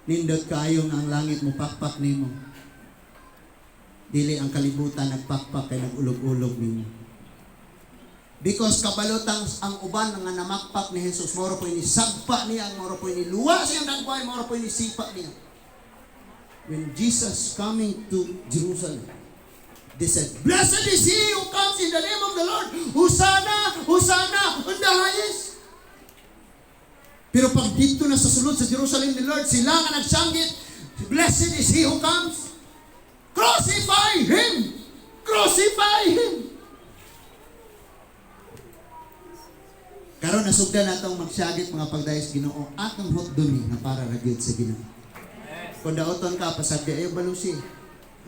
Nindot kaayo nga ang langit mo pakpak nimo. Dili ang kalibutan nagpakpak kay nagulog-ulog nimo. Because kabalotang ang uban nga namakpak ni Jesus, moro po ini sagpa niya, moro po ini luwa siyang dagway, moro po ini sipa niya. When Jesus coming to Jerusalem, they said, "Blessed is he who comes in the name of the Lord. Hosanna, Hosanna, on the highest." Pero pag dito na sa sulod sa Jerusalem ni Lord, sila nga nagsanggit, "Blessed is he who comes." Crucify him! Crucify him! Karon nasugdan natong magsyagit mga pagdayos Ginoo atong hotdon nga para ra gyud sa Ginoo. Yes. Kung daoton ka, pasabi, ayaw balusi.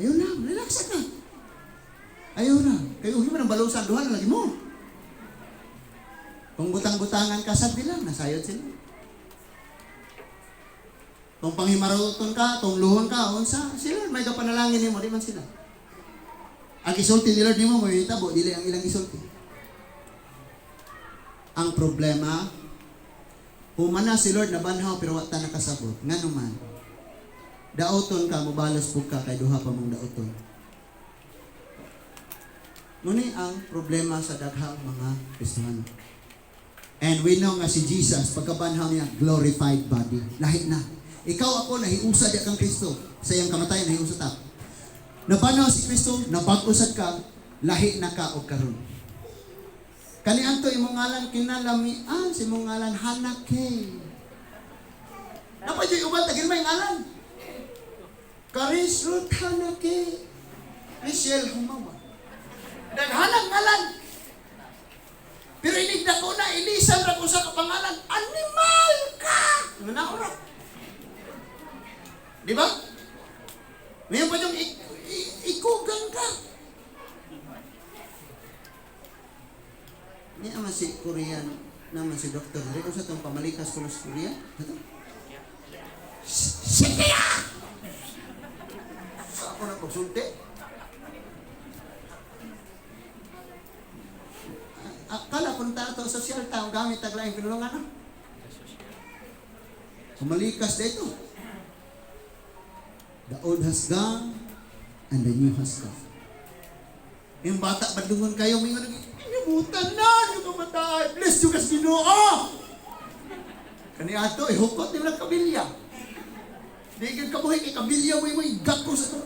Ayaw na, relax ka. Ayaw na. Kayo hindi mo nang balusan, duhan na lagi mo. Kung butang-butangan ka, sabi lang, nasayod sila. Kung panghimaroton ka, kung luhon ka, unsa, sila, may kapanalangin mo, di man sila. Ang isulti nila, di mo, may tabo, dili ang ilang isulti. Ang problema, humana si Lord na banhaw, pero wata nakasabot. Nga naman, daoton ka, mubalos po ka, kay duha pa mong daoton. Ngunit ang problema sa daghang mga Kristiyano. And we know nga si Jesus, pagkabanhaw niya, glorified body. Lahit na. Ikaw ako, nahiusad ya kang Kristo. Sa iyang kamatayan, nahiusad ako. Nabanhaw si Kristo, napag-usad ka, lahi na ka o karon. Kanianto imong ngalan kinalamian, si imong ngalan Hanake. Napa dyan ubat, tagin mo yung ngalan? Karis Ruth Hanake. Michelle Humawa. Naghanang ngalan. Pero inigda ko na, ilisan ra ko sa kapangalan, animal ka! Manaura. Di ba? Ngayon pa yung ikugang ka. Ini naman si Korean, naman si Dr. Dre. Kung sa itong pamalikas ko na si Korean, ito? Sige ya! Sa ako na pagsulti. Akala kung tato social tao gamit taglaing pinulungan na. Kumalikas na ito. The old has gone and the new has come. Yung bata, badungon kayo, may mga inubutan na, yung kamatay. Bless you kas Ginoo. Kani ato, ihukot nila kabilya. Di ka kabuhay kay kabilya mo yung igak ko sa ito.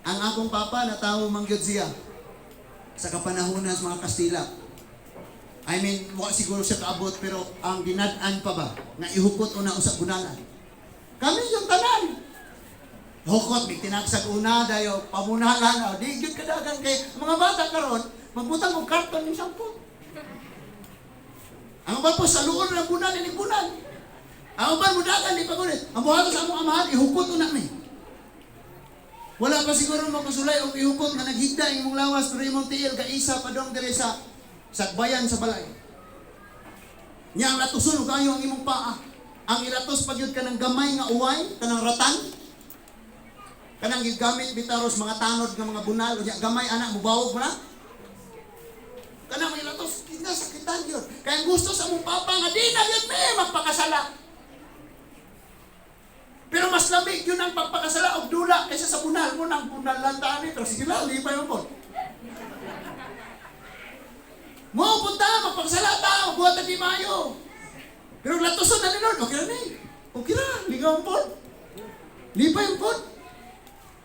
Ang akong papa na tao mangyod siya sa kapanahunan sa mga Kastila. I mean, wala siguro siya kaabot pero ang dinadaan pa ba na ihukot una usap gunalan. Kami yung tanan. Hukot, may tinagsag una, dayo, pamunalan, di gyud kadagan kay mga bata karon magbutang og karton ng sampot. Ang ba po sa luon ng bunan ni bunan. Ang ba mudagan di pagunit. Ang buhaton sa among amahan ihukot una mi. Wala pa siguro makasulay o ihukot nga naghigda imong lawas pero imong tiil ka isa padong dire sa bayan sa balay. Nya ang latuson ug kayo ang imong paa. Ang ilatos pagyud ka ng gamay nga uway kanang ratan. Kanang gigamit bitaros mga tanod nga mga bunal unya gamay anak mubawog mo na. Kanang ilatos kinga sakitan yun. Kaya gusto sa mong papa nga di na yun magpakasala. Pero mas lamig yun ang pagpakasala o dula kaysa sa bunal mo ng bunal lang tani. Pero sige lang, di pa yun po. Mo, punta, magpakasala ta, buhat na di mayo. Pero latuson na ni Lord, okay na eh. Okay na, ligaw po. Di pa yun po.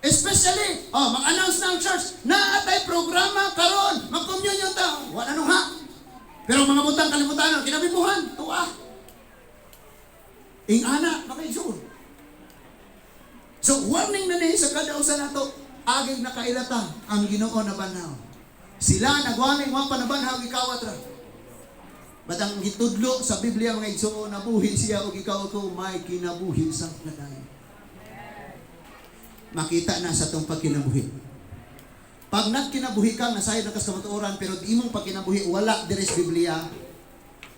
Especially, mag-announce na ang church, naatay programa karon, mag-communion ta. Wala nung ha. Pero mga butang kalimutan, kinabibuhan, tuwa. Ing ana, makaisuon. So, warning na niya sa kadausan nato, aging nakailata ang Ginoo na banhaw. Sila nagwarning mga panabanhaw ikawat ra. Batang gitudlo sa Biblia mga igsuon nabuhi siya og ikaw ko may kinabuhi sa kadayon. Makita na sa tong pagkinabuhi. Pag nagkinabuhi ka nasayod na kas kamatuoran pero di imong pagkinabuhi wala diri sa Biblia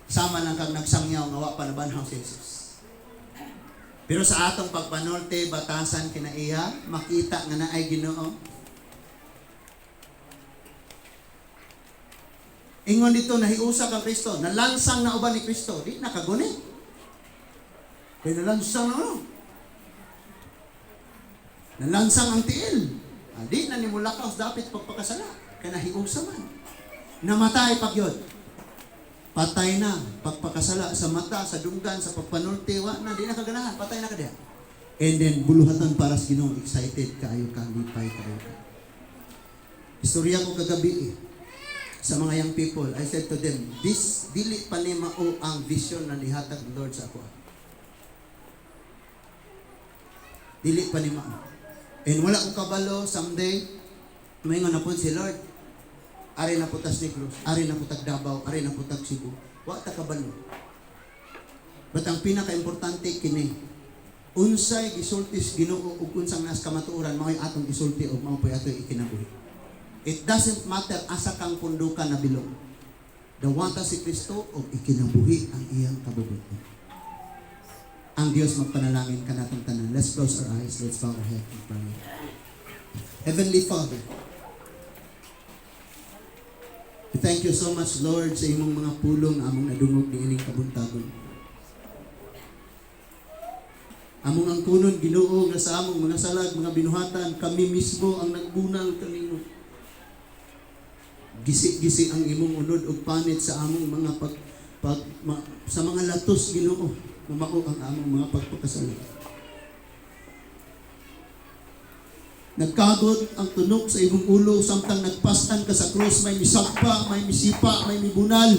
sama lang kag nagsangyaw nga wa pa nabanhaw si Jesus. Pero sa atong pagpanorte, batasan kinaiya, makita nga na ay Ginoo. Ingon dito, nahiusa kang Kristo, nalansang na uban ni Kristo, di nakaguni. Kaya nalansang na ano? Nalansang ang tiil. Di na nimulakaw dapat pagpakasala. Kaya nahiusa man. Namatay pagyod. Patay na, pagpakasala sa mata, sa dunggan, sa pagpanulti, na, di na kaganahan, patay na ka diya. And then, buluhatan para sa Ginoo, excited kaayo ka, lipay kaayo ka. Istorya ko kagabi sa mga young people, I said to them, this, dili pa ni mao ang vision na nihatag ng Lord sa ako. Dili pa ni mao. And wala kong kabalo, someday, may nga na po si Lord, ari na putas Negros, ari na putag Davao, ari na putag Cebu. Wa ta kabalo. But ang pinaka-importante kini, unsay gisultis Ginoo ug unsang nas kamatuoran mao'y atong gisulti ug mao po'y ato'y ikinabuhi. It doesn't matter asa kang pundukan na bilog. Dawata si Kristo ug ikinabuhi ang iyang kabubuton. Ang Dios magpanalangin kanatong tanan. Let's close our eyes. Let's bow our head and pray. Heavenly Father, we thank you so much, Lord, sa imong mga pulong among nadungog ni ining kabuntagon. Among ang kunon Ginoo nga sa among mga salag, mga binuhatan, kami mismo ang nagbunal kanimo. Gisi-gisi ang imong unod ug panit sa among mga sa mga latos Ginoo, mamao ang among mga pagpakasala. Nagkagot ang tunok sa imong ulo samtang nagpastan ka sa krus, may misagpa, may misipa, may mibunal.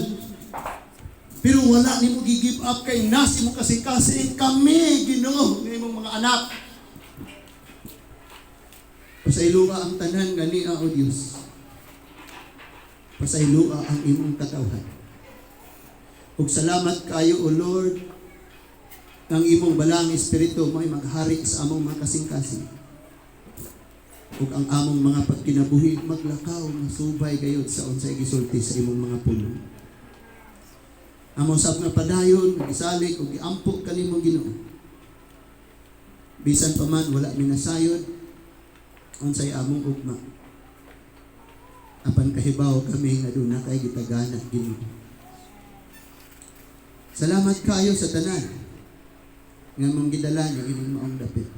Pero wala nimo gi-give up kay nasi mo kasi kami Ginoo ng imong mga anak. Pasayloa ang tanan gani o Dios. Pasayloa ang imong katawhan. Ug salamat kayo o Lord, ang imong balang espiritu may maghari sa among mga kasing-kasing. Ug ang among mga pagkinabuhi maglakaw masubay gayud sa unsay gisulti sa imong mga pulong. Among sab nga padayon, gisalig ug giampo kanimo Ginoo. Bisan pa man wala minasayod unsay among ugma. Apan kahibaw kami nga aduna kay gitagana Ginoo. Salamat kayo sa tanan nga mong gidala ni imong maong dapit.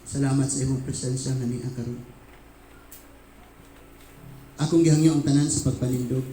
Salamat sa imong presensya nga niya karon. Akong gihangyo ang tanan sa pagpanindog.